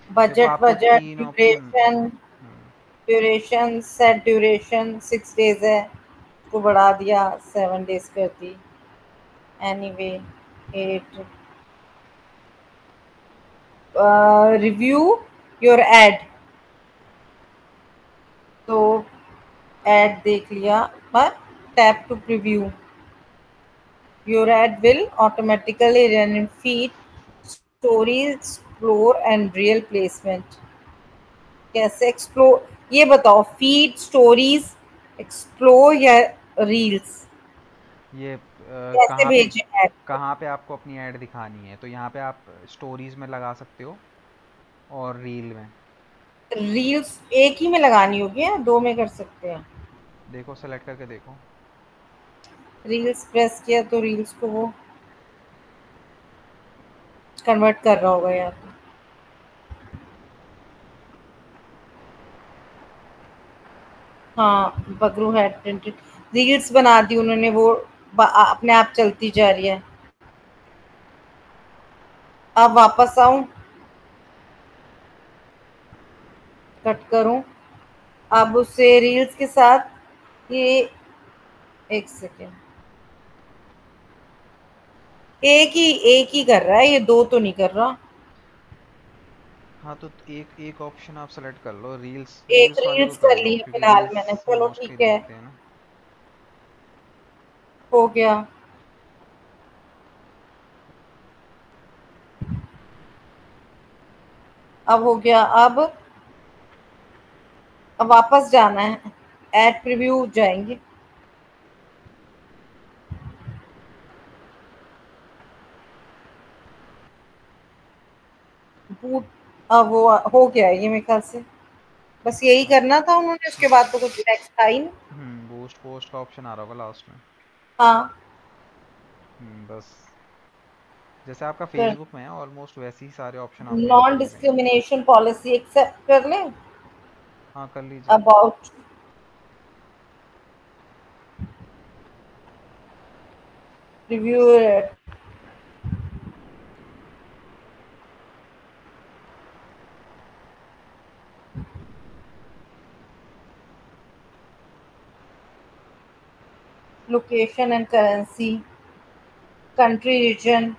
देखो बजट, आपको बजट, तीन option. Duration, hmm, duration set, duration 6 days है, उसको बढ़ा दिया, 7 डेज कर दी। एनीवे, 8। रिव्यू योर एड, तो एड देख लिया, पर tap to preview, your ad will automatically run in feed, stories, explore and real placement. कैसे एक्सप्लोर, ये बताओ, फीड, स्टोरीज, एक्सप्लोर या रील्स? ये कैसे भेजें ऐड को? कहाँ पे आपको अपनी ऐड दिखानी है, तो यहाँ पे आप स्टोरीज में लगा सकते हो और रील में। रील्स एक ही में लगानी होगी या 2 में कर सकते हैं? देखो सेलेक्ट करके देखो। रील्स प्रेस किया तो रील्स को वो कन्वर्ट कर रहा होगा यार। हाँ, बगरू है प्रिंटेड रील्स बना दी उन्होंने, वो अपने आप चलती जा रही है। अब वापस आऊं, कट करूं, अब उसे रील्स के साथ ये, एक सेकेंड, एक ही कर रहा है ये, दो तो नहीं कर रहा। हाँ तो एक एक ऑप्शन आप सेलेक्ट कर लो, रील्स एक रील्स वाले को रील्स कर कर लो ली है क्योंकि फिलहाल रील्स मैंने, से चलो मोस्टली ठीक है, देखते हैं ना। हो गया। अब हो गया। अब वापस जाना है, एड प्रीव्यू जाएंगे। बूट, अब वो हो गया है ये मेरे ख्याल से, बस यही हाँ करना था उन्होंने, उसके बाद तो कुछ नेक्स्ट था ही नहीं। बूस्ट पोस्ट का ऑप्शन आ रहा होगा लास्ट में। हाँ, बस जैसे आपका कर, फेसबुक में है ऑलमोस्ट वैसे ही सारे ऑप्शन आपको यहाँ पे नॉन मिलेंगे। डिस्क्रिमिनेशन पॉलिसी एक्सेप्ट कर लें। हाँ कर लीजिए। About, review, location and currency, country region,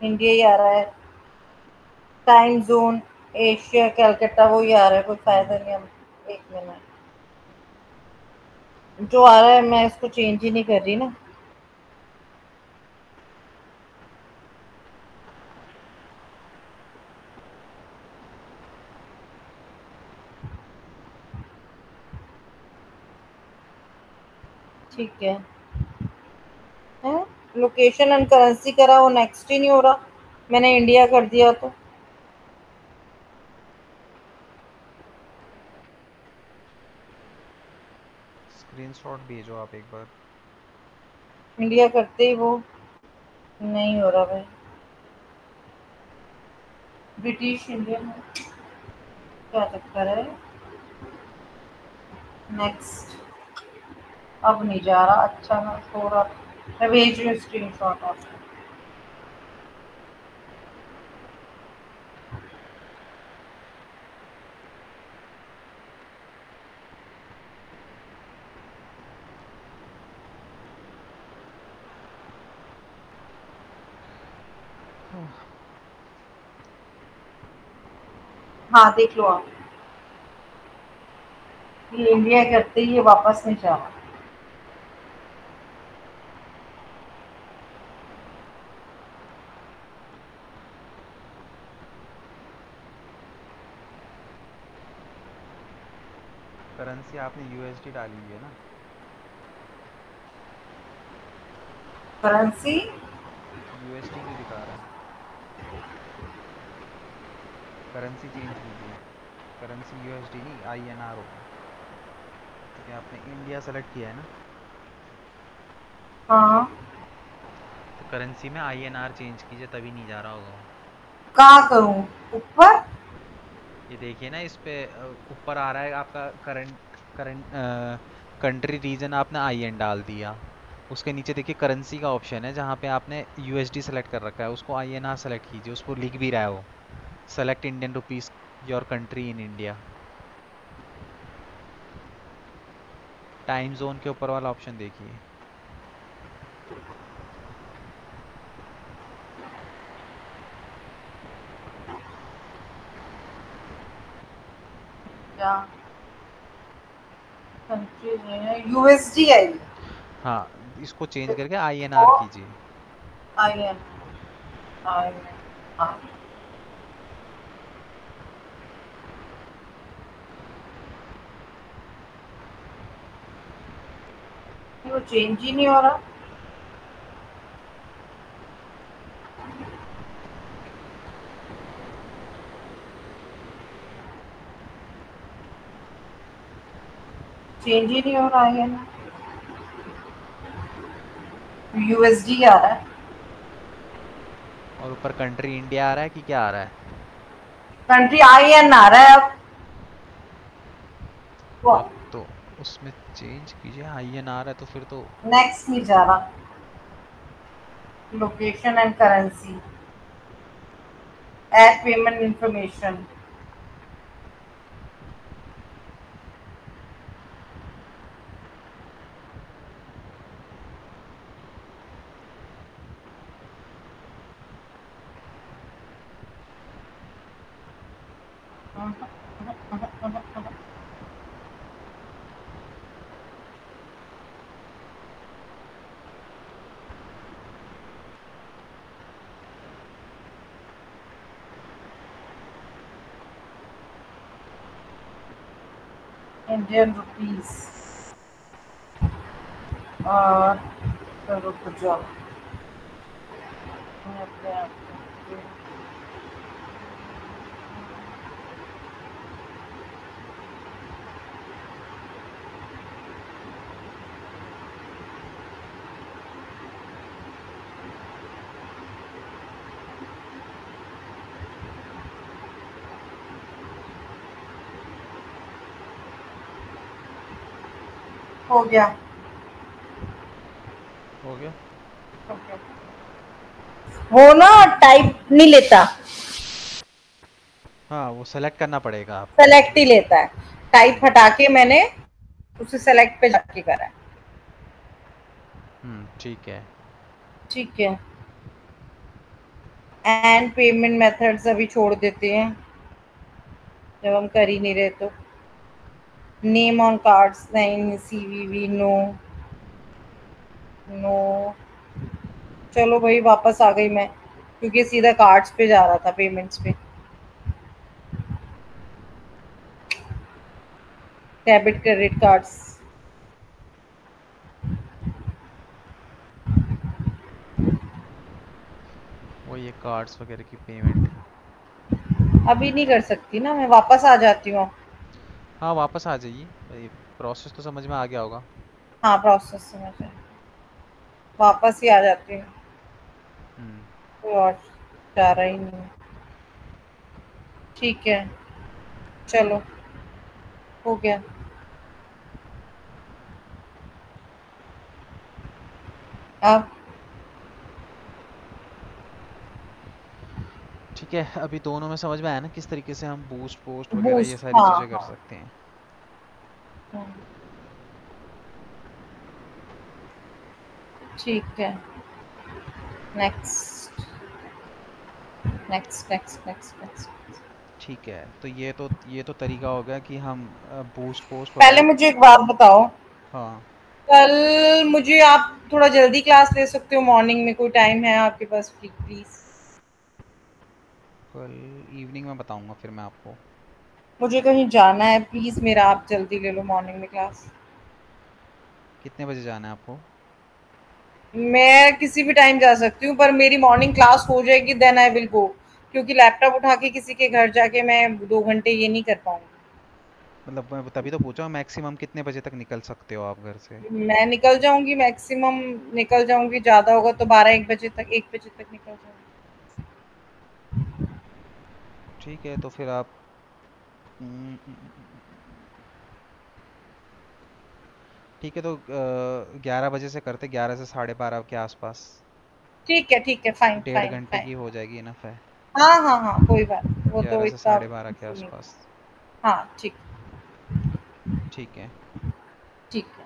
India ही आ रहा है, टाइम जोन एशिया कैलकाटा वो ही आ रहा है, कोई फायदा हम्म नहीं। हम एक मिनट, जो आ रहा है मैं इसको चेंज ही नहीं कर रही ना। ठीक है, लोकेशन एंड करेंसी करा, वो नेक्स्ट ही नहीं हो रहा, मैंने इंडिया कर दिया तो। स्क्रीनशॉट भेजो आप एक बार। इंडिया करते ही वो नहीं हो रहा भाई, ब्रिटिश इंडियन, क्या चक्कर है। नेक्स्ट, अब नहीं जा रहा, अच्छा मैं थोड़ा, मैं भेज रही हूँ स्क्रीन शॉट आपको। हाँ देख लो आप, ये इंडिया करते ही ये वापस नहीं जा रहा। करेंसी आपने यूएसडी डाली हुई है ना? करेंसी, यूएसडी क्यों दिखा रहा है? करेंसी चेंज कीजिए। करेंसी यूएसडी नहीं आईएनआर होगा, क्योंकि आपने इंडिया सेलेक्ट किया है ना। हाँ, तो करेंसी में आईएनआर चेंज कीजिए, तभी नहीं जा रहा होगा वो। कहाँ करूँ, ऊपर? ये देखिए ना इस पे ऊपर आ रहा है आपका करंट करंट कंट्री रीजन, आपने आईएन डाल दिया। उसके नीचे देखिए करेंसी का ऑप्शन है, जहाँ पे आपने यूएसडी सेलेक्ट कर रखा है, उसको आईएनआर सेलेक्ट कीजिए। उस पर लिख भी रहा है वो, select Indian rupees your country in India. Time zone के ऊपर वाला ऑप्शन देखिए। क्या कंट्री है, यूएसडी आई, हाँ, इसको चेंज करके आईएनआर कीजिए। आई एन, आई एन, हाँ, वो चेंज ही नहीं हो रहा। चेंज ही नहीं हो रहा है ना, यूएसडी आ रहा है। और ऊपर कंट्री इंडिया आ रहा है कि क्या आ रहा है? कंट्री IN आ रहा है अब। अब तो उसमें चेंज कीजिए, IN आ रहा है तो फिर तो नेक्स्ट नहीं जा रहा। Location and currency, add payment information. Indian rupees और रुक जाओ, हो गया। हो गया। वो ना टाइप नहीं लेता, हाँ वो सेलेक्ट करना पड़ेगा आप। सेलेक्ट ही लेता है। टाइप हटा के मैंने उसे सेलेक्ट पे जाके करा है। ठीक है। ठीक है, एंड पेमेंट मेथड्स अभी छोड़ देते हैं जब हम कर ही नहीं रहे तो। नेम ऑन कार्ड्स नहीं, CVV नो नो। चलो भाई वापस आ गई मैं, क्योंकि सीधा कार्ड्स पे जा रहा था, पेमेंट्स पे। डेबिट क्रेडिट कार्ड्स, वो ये कार्ड्स वगैरह की पेमेंट। अभी नहीं कर सकती ना मैं, वापस आ जाती हूँ। हाँ वापस आ जाइए, प्रोसेस तो समझ में आ गया होगा। हाँ प्रोसेस समझ है, वापस ही आ जाती हूँ। हम्म कोई और जा रहा ही नहीं है। ठीक है, चलो हो गया। अब ठीक है, अभी दोनों में समझ में आया ना किस तरीके से हम बूस्ट पोस्ट वगैरह ये बूस्ट, सारी हाँ चीज़ें कर हाँ। सकते हैं। ठीक है, next next next next next. ठीक है, तो ये तो तरीका हो गया कि हम बूस्ट पोस्ट पहले वगैरह। मुझे एक बात बताओ, हाँ। कल मुझे आप थोड़ा जल्दी क्लास ले सकते हो? मॉर्निंग में कोई टाइम है आपके पास फ्री प्लीज? कल इवनिंग में बताऊंगा फिर मैं आपको। मुझे कहीं जाना है, प्लीज मेरा आप जल्दी ले लो मॉर्निंग में क्लास। कितने बजे जाना है आपको? मैं किसी भी टाइम जा सकती हूँ, पर मेरी मॉर्निंग क्लास हो जाएगी देन आई विल गो, क्योंकि लैपटॉप उठा के किसी के घर जाके मैं 2 घंटे ये नहीं कर पाऊंगी। मतलब मैं तभी तो पूछा मैक्सिमम कितने बजे तक निकल सकते हो आप घर से? मैं निकल जाऊंगी मैक्सिमम, निकल जाऊंगी ज्यादा होगा तो 12-1 बजे तक, 1 बजे तक निकल जाऊंगी। ठीक है तो फिर आप हम्म, हम्म, हम्म, ठीक है तो 11 बजे से करते, 11 से 12:30 के आसपास। ठीक है, फाइन 1.5 घंटे फाइन। की हो जाएगी, इनफ है। हाँ हाँ हाँ, कोई बात नहीं, वो तो ग्यारह से इतना साढ़े बारह के issue नहीं। आसपास। हाँ ठीक, ठीक है। ठीक है।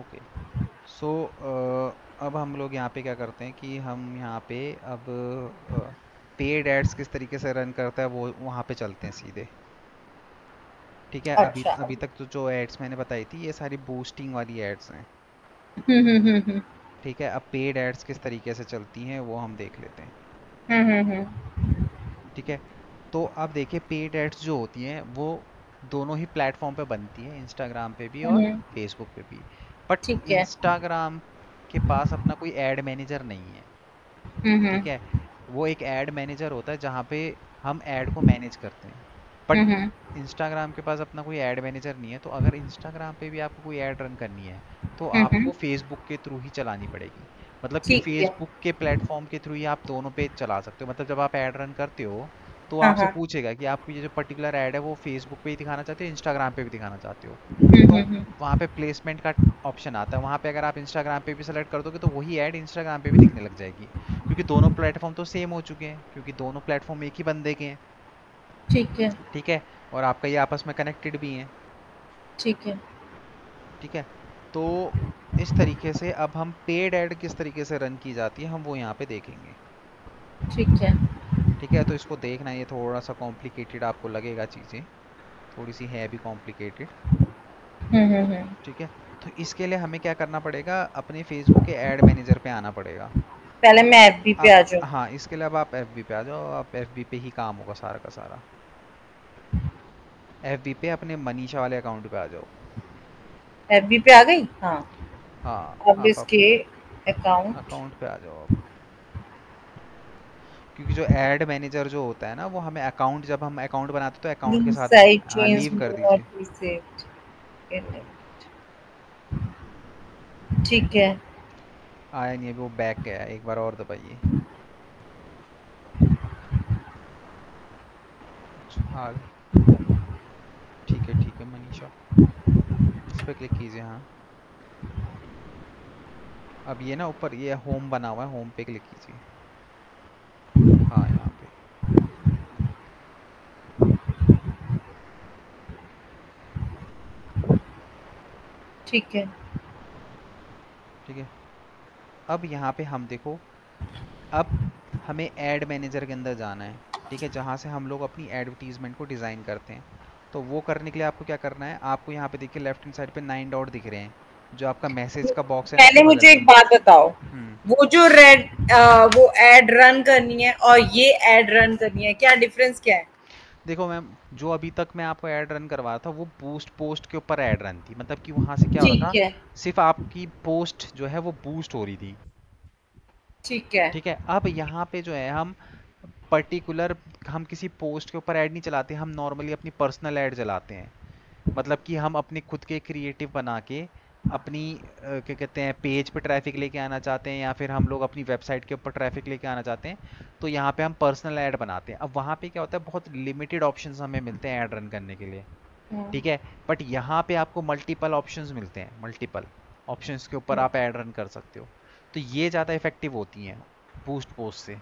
ओके। सो अब हम लोग यहाँ पे क्या करते हैं कि हम यहाँ पे अब पेड एड्स किस तरीके से रन करता है वो वहाँ पे चलते हैं सीधे। ठीक है, अभी अच्छा। अभी तक तो जो एड्स मैंने बताई थी ये सारी बूस्टिंग वाली एड्स हैं। हम्म। ठीक है, अब पेड एड्स किस तरीके से चलती हैं वो हम देख लेते हैं। हम्म। ठीक है, तो अब देखिए पेड एड्स जो होती हैं वो दोनों ही प्लेटफॉर्म पे बनती हैं, इंस्टाग्राम पे भी और हम्म, फेसबुक पे भी। बट ठीक है। इंस्टाग्राम के पास अपना कोई एड मैनेजर नहीं है। हम्म। ठीक है, वो एक एड मैनेजर होता है जहाँ पे हम ऐड को मैनेज करते हैं। बट हम्म इंस्टाग्राम के पास अपना कोई ऐड मैनेजर नहीं है, तो अगर इंस्टाग्राम पे भी आपको कोई ऐड रन करनी है तो हम्म। आपको फेसबुक के थ्रू ही चलानी पड़ेगी। मतलब कि ठीक है। फेसबुक के प्लेटफॉर्म के थ्रू ही आप दोनों पेज चला सकते हो। मतलब जब आप ऐड रन करते हो तो हाँ आपसे हाँ। पूछेगा कि आपको ये जो पर्टिकुलर ऐड है वो फेसबुक पे ही दिखाना चाहते हो, इंस्टाग्राम पे भी दिखाना चाहते हो। तो हम्म। वहाँ पे प्लेसमेंट का ऑप्शन आता है, वहाँ पे अगर आप इंस्टाग्राम पे भी सेलेक्ट कर दोगे तो वही ऐड इंस्टाग्राम पे भी दिखने लग जाएगी, क्योंकि दोनों प्लेटफॉर्म तो सेम हो चुके हैं, क्योंकि दोनों प्लेटफॉर्म एक ही बंदे के हैं। ठीक है। ठीक है, और आपका ये आपस में कनेक्टेड भी हैं। ठीक है। ठीक है, तो इस तरीके से अब हम पेड ऐड किस तरीके से रन की जाती है हम वो यहाँ पे देखेंगे। ठीक है। ठीक है, तो इसको देखना, ये थोड़ा सा कॉम्प्लिकेटेड आपको लगेगा, चीज़ें थोड़ी सी है भी कॉम्प्लिकेटेड। हम्म। ठीक है, तो इसके लिए हमें क्या करना पड़ेगा, अपने फेसबुक के ऐड मैनेजर पे आना पड़ेगा। पहले मैं एफबी पे आप, आ जाऊँ। हाँ, इसके लिए अब आप एफबी पे आ जाओ, आप एफबी पे ही काम होगा सारा का सारा। एफबी पे अपने मनीषा वाले अकाउंट पे आ जाओ। एफबी पे आ गई, हाँ। हाँ, अब आप इसके अकाउंट। अकाउंट पे आ जाओ आप। क्योंकि जो ऐड मैनेजर जो होता है ना, वो हमें अकाउंट, जब हम अकाउंट बनाते हैं तो अकाउंट के साथ, साइड हाँ, चेंज लीव कर नॉट दीजिए। रिसीव्ड। ठीक है। आया नहीं अभी, वो बैक गया है, एक बार और दबाइए। अच्छा, आ गई। ठीक है मनीषा, इस पे क्लिक कीजिए। हाँ, अब ये ना ऊपर ये होम बना हुआ है, होम पे क्लिक कीजिए। हाँ, यहाँ पे। ठीक है। ठीक है, अब यहाँ पे हम देखो, अब हमें ऐड मैनेजर के अंदर जाना है। ठीक है, जहाँ से हम लोग अपनी एडवर्टीजमेंट को डिज़ाइन करते हैं। तो वो करने के लिए आपको क्या करना है, आपको यहाँ पे देखिए लेफ्ट हैंड साइड पे 9 डॉट दिख रहे हैं, जो आपका मैसेज का बॉक्स है ना, उसके पहले बगल मुझे में। एक बात बताओ, हम्म। वो जो रेड, वो एड रन करनी है और ये एड रन करनी है, क्या डिफरेंस क्या है? देखो मैम, जो अभी तक मैं आपको ऐड रन करवा रहा था वो बूस्ट पोस्ट के ऊपर ऐड रन थी, मतलब कि वहां से क्या हो रहा ठीक था, है। सिर्फ आपकी पोस्ट जो है वो बूस्ट हो रही थी। ठीक है। ठीक है, अब यहाँ पे जो है हम पर्टिकुलर, हम किसी पोस्ट के ऊपर ऐड नहीं चलाते, हम नॉर्मली अपनी पर्सनल ऐड चलाते हैं। मतलब कि हम अपने खुद के क्रिएटिव बना के अपनी क्या कहते हैं, पेज पे ट्रैफिक लेके आना चाहते हैं, या फिर हम लोग अपनी वेबसाइट के ऊपर ट्रैफिक लेके आना चाहते हैं, तो यहाँ पे हम पर्सनल ऐड बनाते हैं। अब वहाँ पे क्या होता है, बहुत लिमिटेड ऑप्शंस हमें मिलते हैं ऐड रन करने के लिए। ठीक है, बट यहाँ पे आपको मल्टीपल ऑप्शंस मिलते हैं, मल्टीपल ऑप्शंस के ऊपर आप ऐड रन कर सकते हो। तो ये ज़्यादा इफेक्टिव होती हैं बूस्ट पोस्ट से।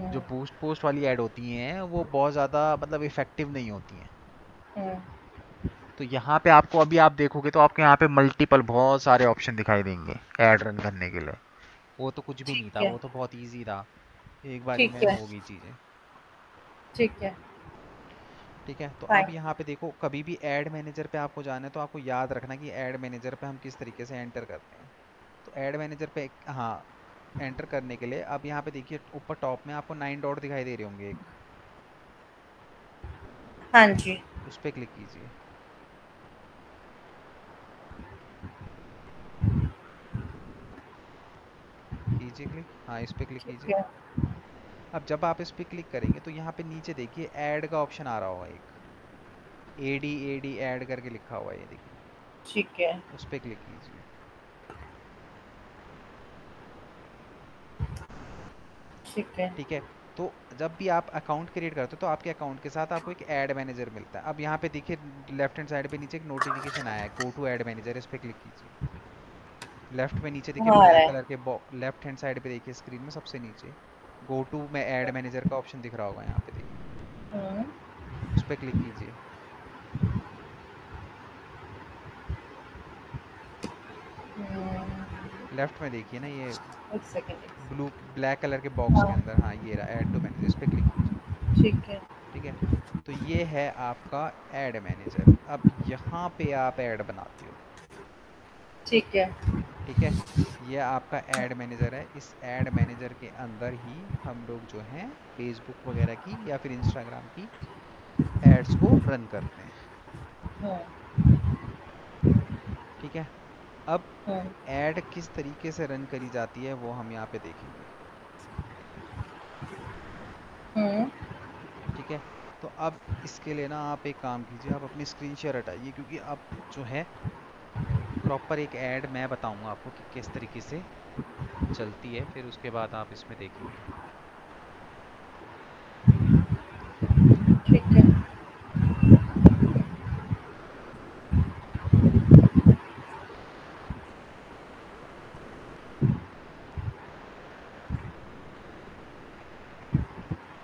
जो बूस्ट पोस्ट वाली ऐड होती हैं वो बहुत ज़्यादा मतलब इफेक्टिव नहीं होती हैं। तो यहाँ पे आपको, अभी आप देखोगे तो आपको यहाँ पे मल्टीपल बहुत सारे ऑप्शन दिखाई देंगे ऐड रन करने के लिए। वो तो कुछ भी नहीं ठीक था, है। वो तो बहुत इजी था, एक बारी ठीक में है। हो गई चीज़ें। ठीक है। ठीक है, तो अब फाइन। यहाँ पे देखो, कभी भी ऐड मैनेजर पे आपको जाना है तो आपको याद रखना कि ऐड मैनेजर पे हम किस तरीके से एंटर करते हैं। तो ऐड मैनेजर पे, हाँ, एंटर करने के लिए अब यहाँ पे देखिए ऊपर टॉप में आपको 9 डॉट दिखाई दे रहे होंगे एक, हाँ जी। उस पर क्लिक कीजिए। कीजिए क्लिक, हाँ, इस पे क्लिक ठीक कीजिए। है। अब जब आप इस पे क्लिक करेंगे तो यहाँ पे नीचे देखिए ऐड का ऑप्शन आ रहा होगा एक, एडी एडी ऐड करके लिखा हुआ है, ये देखिए, ठीक है। उस पे क्लिक कीजिए। ठीक है। ठीक है, तो जब भी आप अकाउंट क्रिएट करते हो तो आपके अकाउंट के साथ आपको एक ऐड मैनेजर मिलता है। अब यहाँ पे देखिए लेफ्ट हैंड साइड पे नीचे एक नोटिफिकेशन आया है, गो टू ऐड मैनेजर, इस पे क्लिक कीजिए। लेफ्ट में नीचे देखिए हाँ आ रहा ब्लैक है। कलर के, लेफ्ट हैंड साइड पे देखिए स्क्रीन में सबसे नीचे गो टू में ऐड मैनेजर का ऑप्शन दिख रहा होगा, यहाँ पे देखिए, हम्म। उस पे क्लिक कीजिए। लेफ्ट में देखिए ना, ये एक सेकेंड। ब्लू ब्लैक कलर के बॉक्स के हाँ। अंदर, हाँ, ये रहा ऐड टू मैनेजर, इस पे क्लिक कीजिए। ठीक है। ठीक है, तो ये है आपका ऐड मैनेजर। अब यहाँ पे आप ऐड बनाते हो। ठीक है। ठीक है, ये आपका ऐड मैनेजर है, इस ऐड मैनेजर के अंदर ही हम लोग जो हैं फेसबुक वगैरह की या फिर इंस्टाग्राम की एड्स को रन करते हैं। हम्म। ठीक है, अब हम्म। ऐड किस तरीके से रन करी जाती है वो हम यहाँ पे देखेंगे। हम्म। तो अब इसके लिए ना आप एक काम कीजिए, आप अपनी स्क्रीन शेयर हटाइए, क्योंकि अब जो है प्रॉपर एक ऐड मैं बताऊंगा आपको कि किस तरीके से चलती है, फिर उसके बाद आप इसमें देखेंगे। ठीक है।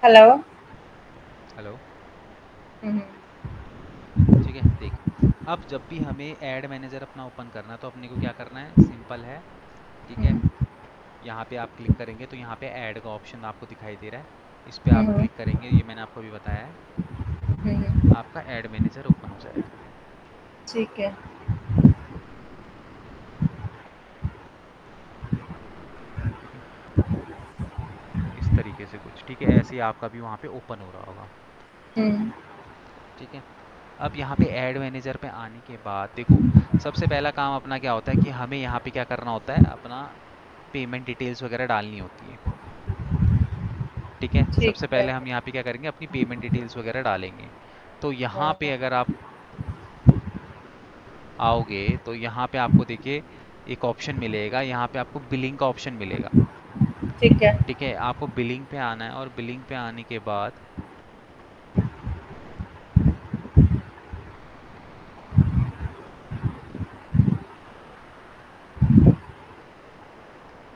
हेलो। हेलो। हम्म। ठीक है, देख, अब जब भी हमें ऐड मैनेजर अपना ओपन करना है तो अपने को क्या करना है, सिंपल है। ठीक है, हम्म। यहाँ पे आप क्लिक करेंगे तो यहाँ पे ऐड का ऑप्शन आपको दिखाई दे रहा है, इस पे आप हम्म। क्लिक करेंगे, ये मैंने आपको अभी बताया है, हम्म। आपका ऐड मैनेजर ओपन हो जाएगा। ठीक है। ठीक है, इस तरीके से कुछ, ठीक है, ऐसे ही आपका भी वहाँ पे ओपन हो रहा होगा। हम्म। ठीक है, अब यहाँ पे ऐड मैनेजर पे आने के बाद देखो, सबसे पहला काम अपना क्या होता है कि हमें यहाँ पे क्या करना होता है, अपना पेमेंट डिटेल्स वगैरह डालनी होती है। ठीक है, ठीक सबसे है। पहले हम यहाँ पे क्या करेंगे, अपनी पेमेंट डिटेल्स वगैरह डालेंगे। तो यहाँ पे हाँ। अगर आप आओगे तो यहाँ पे आपको देखिए एक ऑप्शन मिलेगा, यहाँ पे आपको बिलिंग का ऑप्शन मिलेगा। ठीक है। ठीक है, आपको बिलिंग पे आना है, और बिलिंग पे आने के बाद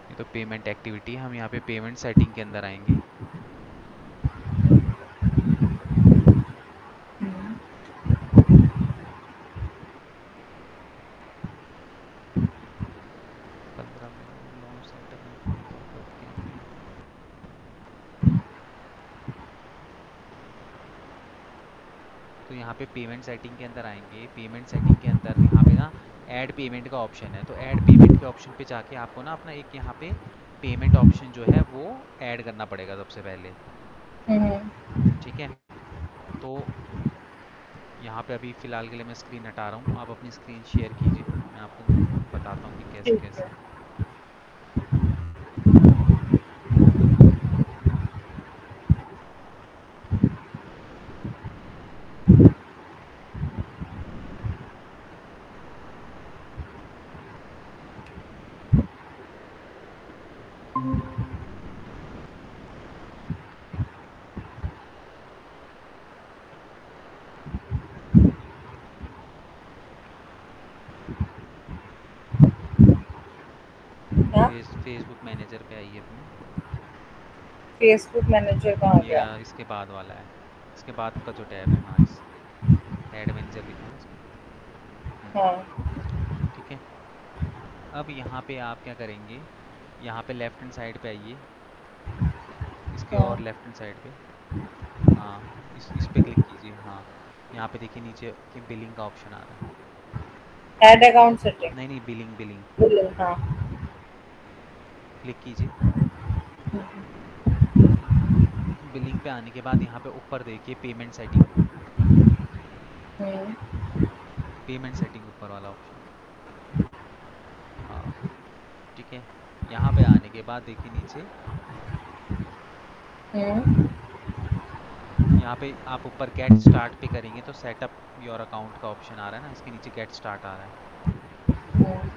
ये तो पेमेंट एक्टिविटी है, हम यहाँ पे पेमेंट सेटिंग के अंदर आएंगे। हम्म। 15 minute launch settlement popup campaign. तो यहाँ पे पेमेंट सेटिंग के अंदर आएंगे, पेमेंट सेटिंग के अंदर यहाँ पे ना ऐड पेमेंट का ऑप्शन है, तो ऐड पेमेंट के ऑप्शन पे जाके आपको ना अपना एक यहाँ पे पेमेंट ऑप्शन जो है वो ऐड करना पड़ेगा सबसे पहले। हम्म। ठीक है, तो यहाँ पे अभी फ़िलहाल के लिए मैं स्क्रीन हटा रहा हूँ, आप अपनी स्क्रीन शेयर कीजिए, मैं आपको बताता हूँ कि कैसे ठीक है। कैसे। हाँ। फेसबुक मैनेजर पे आइए अपने। फेसबुक मैनेजर कहाँ ये गया? इसके बाद वाला है, इसके बाद का जो टैब है, हाँ, इस ऐड मैनेजर लिखा है ना इसमें। हाँ। ठीक है, अब यहाँ पे आप क्या करेंगे, यहाँ पे लेफ्ट हैंड साइड पे आइए, इसके हाँ। और लेफ्ट हैंड साइड पे, हाँ, इस पे क्लिक कीजिए, हाँ, यहाँ पे देखिए नीचे कि बिलिंग का ऑप्शन आ रहा है। Add account setting. नहीं नहीं, बिलिंग बिलिंग, हाँ। क्लिक कीजिए। बिलिंग पे आने के बाद यहाँ पे ऊपर देखिए पेमेंट सेटिंग, हम्म। पेमेंट सेटिंग ऊपर वाला ऑप्शन, हाँ। ठीक है, यहाँ पे आने के बाद देखिए नीचे, हम्म। यहाँ पे आप ऊपर गेट स्टार्ट पे करेंगे तो सेटअप योर अकाउंट का ऑप्शन आ रहा है ना, इसके नीचे गेट स्टार्ट आ रहा है। हम्म।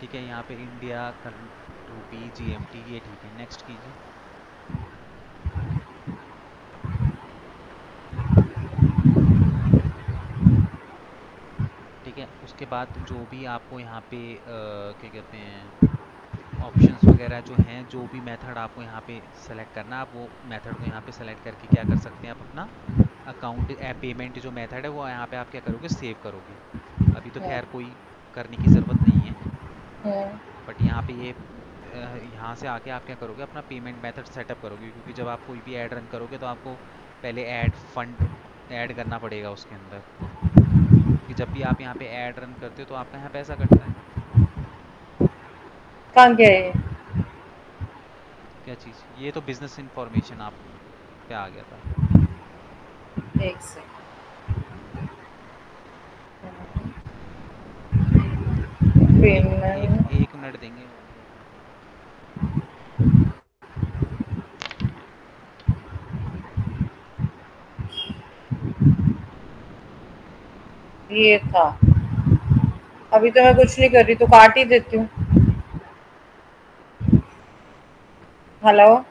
ठीक है, यहाँ पे इंडिया करंट रूपी जीएमटी ये ठीक है, नेक्स्ट कीजिए। ठीक है, उसके बाद जो भी आपको यहाँ पे क्या कहते हैं, ऑप्शंस वगैरह जो हैं, जो भी मेथड आपको यहाँ पे सेलेक्ट करना है, आप वो मेथड को यहाँ पे सेलेक्ट करके क्या कर सकते हैं, आप अपना अकाउंट पेमेंट जो मेथड है वो यहाँ पे आप क्या करोगे, सेव करोगे। अभी तो खैर कोई करने की ज़रूरत नहीं है, हम्म। बट यहाँ पे ये यहाँ से आके आप क्या करोगे, अपना पेमेंट मेथड सेटअप करोगे, क्योंकि जब आप कोई भी ऐड रन करोगे तो आपको पहले ऐड फंड ऐड करना पड़ेगा उसके अंदर, क्योंकि जब भी आप यहाँ पे ऐड रन करते हो तो आपका यहाँ पैसा कटता है। कहाँ गया ये? क्या चीज़, ये तो बिजनेस इंफॉर्मेशन आप पे आ गया था। एक सेकंड। एक एक पेमेंट। एक मिनट देंगे, हो गया 1 मिनट। ये था। अभी तो मैं कुछ नहीं कर रही, तो काट ही देती हूँ। हेलो।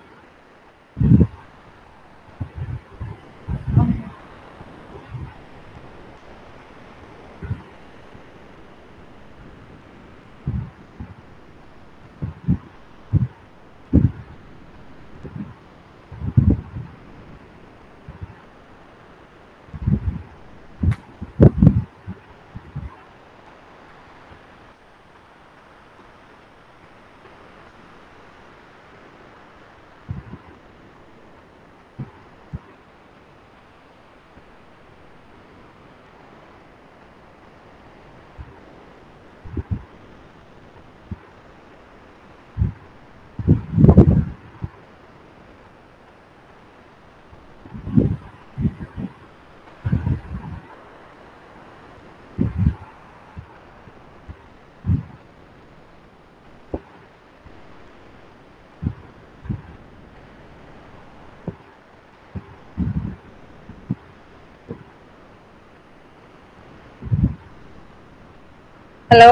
हेलो। हेलो।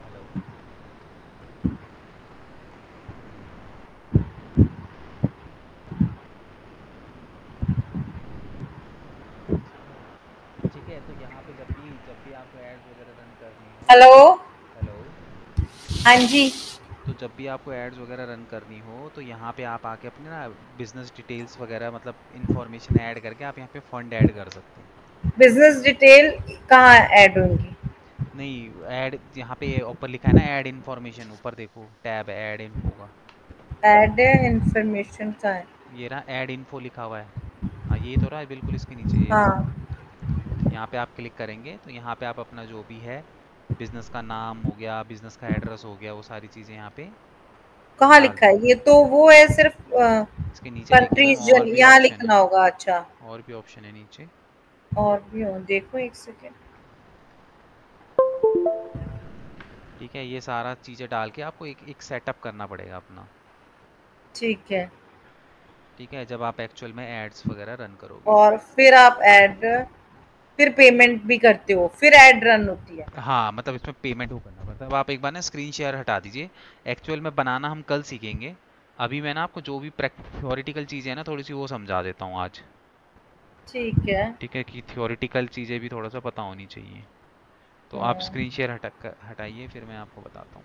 हेलो। ठीक है, तो यहाँ पे जब भी आपको एड्स वगैरह रन करनी हो। हेलो। हेलो। हाँ जी। तो जब भी आपको एड्स वगैरह रन करनी हो तो यहाँ पे आप आके अपने ना बिजनेस डिटेल्स वगैरह मतलब इंफॉर्मेशन ऐड करके आप यहाँ पे फंड ऐड कर सकते हैं। बिजनेस डिटेल कहाँ ऐड होंगी? नहीं, ऐड यहाँ पे ऊपर लिखा है ना, ऐड इन्फॉर्मेशन, ऊपर देखो टैब ऐड इन्फो का। ऐड इंफॉर्मेशन का है। ये रहा ऐड इन्फो लिखा हुआ है। हाँ, ये तो रहा है बिल्कुल इसके नीचे, ये रहा। हाँ। यहाँ पे आप क्लिक करेंगे तो यहाँ पे आप अपना जो भी है, बिजनेस का नाम हो गया, बिजनेस का एड्रेस हो गया, वो सारी चीज़ें यहाँ पे कहाँ डाल लिखा है? देंगे। ये तो वो है सिर्फ इसके नीचे देखिए ना, कंट्रीज और भी यहाँ ऑप्शन लिखना है। होगा। अच्छा। और भी ऑप्शन है नीचे। और भी हो, देखो एक सेकेंड। ठीक है, ये सारा चीज़ें डाल के आपको एक एक सेटअप करना पड़ेगा अपना। ठीक है। ठीक है, जब आप एक्चुअल में एड्स वगैरह रन करोगे। और फिर आप ऐड, फिर पेमेंट भी करते हो, फिर ऐड रन होती है? हाँ, मतलब इसमें पेमेंट वो करना पड़ता है। अब आप एक बार ना स्क्रीन शेयर हटा दीजिए। एक्चुअल में बनाना हम कल सीखेंगे। अभी मैं ना आपको जो भी थ्योरेटिकल चीज़ें हैं ना, थोड़ी सी वो समझा देता हूँ आज। ठीक है। ठीक है, कि थ्योरेटिकल चीज़ें भी थोड़ा सा पता होनी चाहिए। तो आप हाँ, स्क्रीन शेयर हटाइए, फिर मैं आपको बताता हूँ।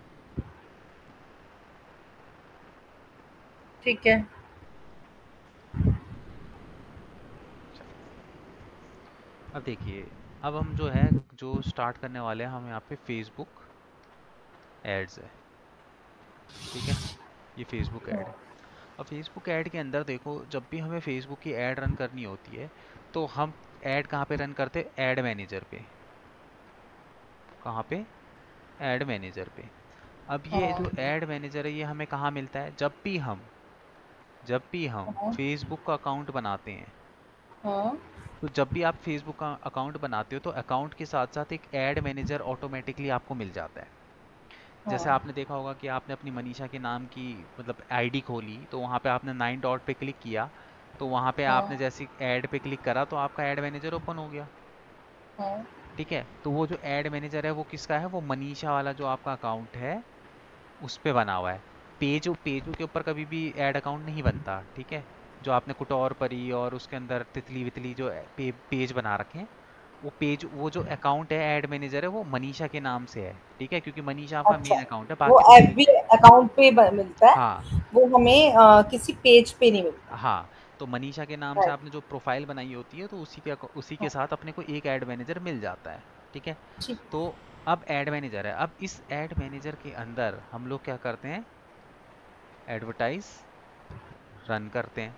ठीक है। अब देखिए, अब हम जो है जो स्टार्ट करने वाले हैं, हम यहाँ पे फेसबुक एड्स है। ठीक है, ये फेसबुक ऐड है। अब फेसबुक ऐड के अंदर देखो, जब भी हमें फेसबुक की ऐड रन करनी होती है तो हम ऐड कहाँ पे रन करते हैं? ऐड मैनेजर पे। कहाँ पे? ऐड मैनेजर पे। अब ये हाँ। जो ऐड मैनेजर है, ये हमें कहाँ मिलता है? जब भी हम हाँ। फेसबुक का अकाउंट बनाते हैं। हाँ। तो जब भी आप फेसबुक का अकाउंट बनाते हो तो अकाउंट के साथ साथ एक ऐड मैनेजर ऑटोमेटिकली आपको मिल जाता है। जैसे हाँ। आपने देखा होगा कि आपने अपनी मनीषा के नाम की मतलब आईडी खोली, तो वहाँ पे आपने 9 डॉट पे क्लिक किया। तो वहाँ पे आपने हाँ। जैसे ऐड पे क्लिक करा तो आपका ऐड मैनेजर ओपन हो गया। हाँ। ठीक है, तो वो जो ऐड मैनेजर है वो किसका है? वो मनीषा वाला जो आपका अकाउंट है उस पे बना हुआ है। पेजों के ऊपर कभी भी ऐड अकाउंट नहीं बनता। ठीक है, जो आपने कुटौर परी और उसके अंदर तितली वितली जो पेज बना रखे हैं, वो जो अकाउंट है ऐड मैनेजर है, वो मनीषा के नाम से है। ठीक है, क्योंकि मनीषा आपका अच्छा, मेन अकाउंट है, वो बाकी तो एफबी अकाउंट पे मिलता है, हाँ। वो हमें किसी पेज पे नहीं मिलता। हाँ, तो मनीषा के नाम से राइट। आपने जो प्रोफाइल बनाई होती है तो उसी के हाँ। साथ अपने को एक ऐड मैनेजर मिल जाता है। ठीक है, ठीक। तो अब ऐड मैनेजर है। अब इस ऐड मैनेजर के अंदर हम लोग क्या करते हैं? एडवर्टाइज रन करते हैं।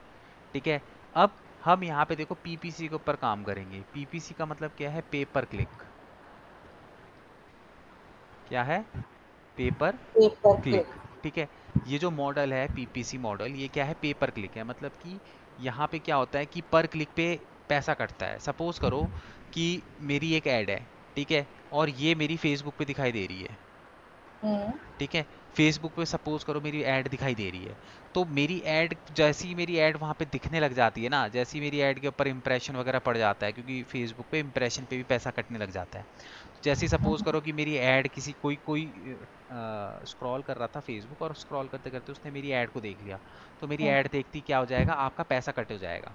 ठीक है, अब हम यहाँ पे देखो पीपीसी के ऊपर काम करेंगे। पीपीसी का मतलब क्या है? पे पर क्लिक। क्या है? पे पर पेपर क्लिक। क्लिक। ठीक है, ये जो मॉडल है पीपीसी मॉडल, ये क्या है? पे पर क्लिक है। मतलब कि यहाँ पे क्या होता है कि पर क्लिक पे पैसा कटता है। सपोज करो कि मेरी एक ऐड है, ठीक है, और ये मेरी फेसबुक पे दिखाई दे रही है। हम्म। ठीक है, फेसबुक पे सपोज करो मेरी ऐड दिखाई दे रही है, तो मेरी ऐड जैसी मेरी ऐड वहां पे दिखने लग जाती है ना, जैसी मेरी ऐड के ऊपर इंप्रेशन वगैरह पड़ जाता है, क्योंकि फेसबुक पे इंप्रेशन पे भी पैसा कटने लग जाता है। जैसे ही सपोज करो कि मेरी ऐड किसी कोई कोई स्क्रॉल कर रहा था फेसबुक, और स्क्रॉल करते करते उसने मेरी ऐड को देख लिया, तो मेरी ऐड देखती क्या हो जाएगा? आपका पैसा कट हो जाएगा।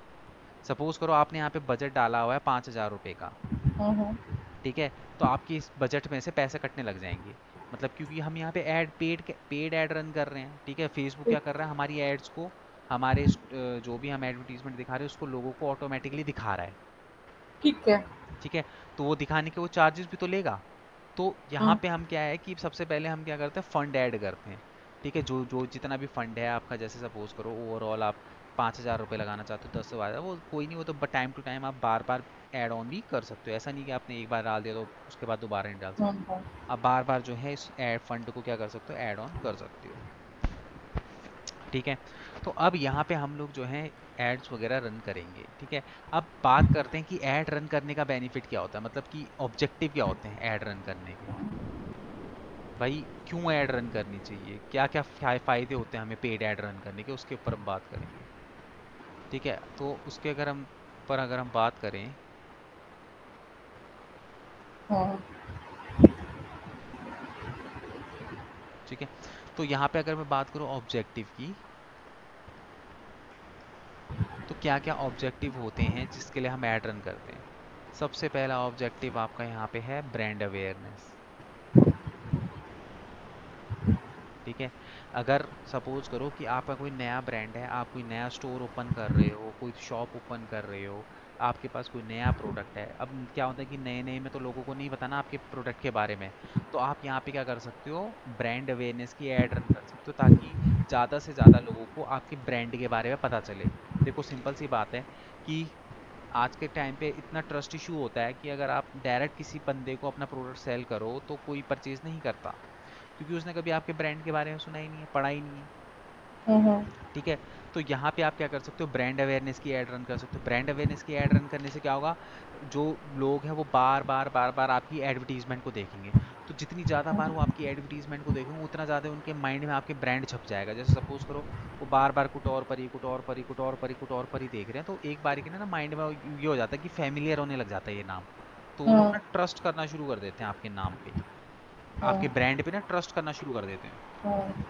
सपोज करो आपने यहाँ पे बजट डाला हुआ है 5,000 रुपये का। ठीक है, तो आपकी इस बजट में से पैसे कटने लग जाएंगे। मतलब क्योंकि हम यहाँ पे ऐड पेड ऐड रन कर रहे हैं। ठीक है, फेसबुक क्या कर रहा है? हमारी एड्स को, हमारे जो भी हम एडवर्टीजमेंट दिखा रहे हैं उसको लोगों को ऑटोमेटिकली दिखा रहा है। ठीक है। ठीक है, तो वो दिखाने के वो चार्जेस भी तो लेगा। तो यहाँ हम्म। पे हम क्या है कि सबसे पहले हम क्या करते हैं? फंड ऐड करते हैं। ठीक है, जो जो जितना भी फंड है आपका, जैसे सपोज करो ओवरऑल आप 5,000 रुपये लगाना चाहते हो, 10 से 12, वो कोई नहीं, वो तो टाइम टू टाइम आप बार बार ऐड ऑन भी कर सकते हो। ऐसा नहीं कि आपने एक बार डाल दिया तो उसके बाद दोबारा नहीं डाल सकते। हम्म। आप बार बार जो है इस ऐड फंड को क्या कर सकते हो? ऐड ऑन कर सकते हो। ठीक है, तो अब यहाँ पे हम लोग जो है एड्स वगैरह रन करेंगे। ठीक है, अब बात करते हैं कि ऐड रन करने का बेनिफिट क्या होता है, मतलब कि ऑब्जेक्टिव क्या होते हैं ऐड रन करने के। भाई क्यों ऐड रन करनी चाहिए, क्या क्या फायदे होते हैं हमें पेड ऐड रन करने के, उसके ऊपर हम बात करेंगे। ठीक है, तो उसके अगर हम बात करें। हम्म। ठीक है, तो यहाँ पे अगर मैं बात करूँ ऑब्जेक्टिव की, तो क्या क्या ऑब्जेक्टिव होते हैं जिसके लिए हम ऐड रन करते हैं? सबसे पहला ऑब्जेक्टिव आपका यहाँ पे है ब्रांड अवेयरनेस। ठीक है, अगर सपोज करो कि आपका कोई नया ब्रांड है, आप कोई नया स्टोर ओपन कर रहे हो, कोई शॉप ओपन कर रहे हो, आपके पास कोई नया प्रोडक्ट है। अब क्या होता है कि नए नए में तो लोगों को नहीं पता ना आपके प्रोडक्ट के बारे में, तो आप यहाँ पे क्या कर सकते हो? ब्रांड अवेयरनेस की ऐड रन कर सकते हो, ताकि ज़्यादा से ज़्यादा लोगों को आपके ब्रांड के बारे में पता चले। देखो सिंपल सी बात है कि आज के टाइम पे इतना ट्रस्ट इशू होता है कि अगर आप डायरेक्ट किसी बंदे को अपना प्रोडक्ट सेल करो तो कोई परचेज नहीं करता, क्योंकि उसने कभी आपके ब्रांड के बारे में सुना ही नहीं है, पढ़ा ही नहीं है। हम्म। ठीक है, तो यहाँ पे आप क्या कर सकते हो? ब्रांड अवेयरनेस की ऐड रन कर सकते हो। ब्रांड अवेयरनेस की ऐड रन करने से क्या होगा? जो लोग हैं वो बार बार आपकी एडवर्टीजमेंट को देखेंगे। तो जितनी ज़्यादा बार वो आपकी एडवर्टीजमेंट को देखेंगे, उतना ज़्यादा उनके माइंड में आपके ब्रांड छप जाएगा। जैसे सपोज करो वो बार बार कुछ और परी कुछ और परी कुछ और परी कुछ और परी देख रहे हैं, तो एक बार के ना माइंड में ये हो जाता है कि फैमिलियर होने लग जाता है ये नाम। तो वो लोग हम्म। ना ट्रस्ट करना शुरू कर देते हैं आपके नाम पे, हम्म। आपके ब्रांड पे ना ट्रस्ट करना शुरू कर देते हैं। हम्म।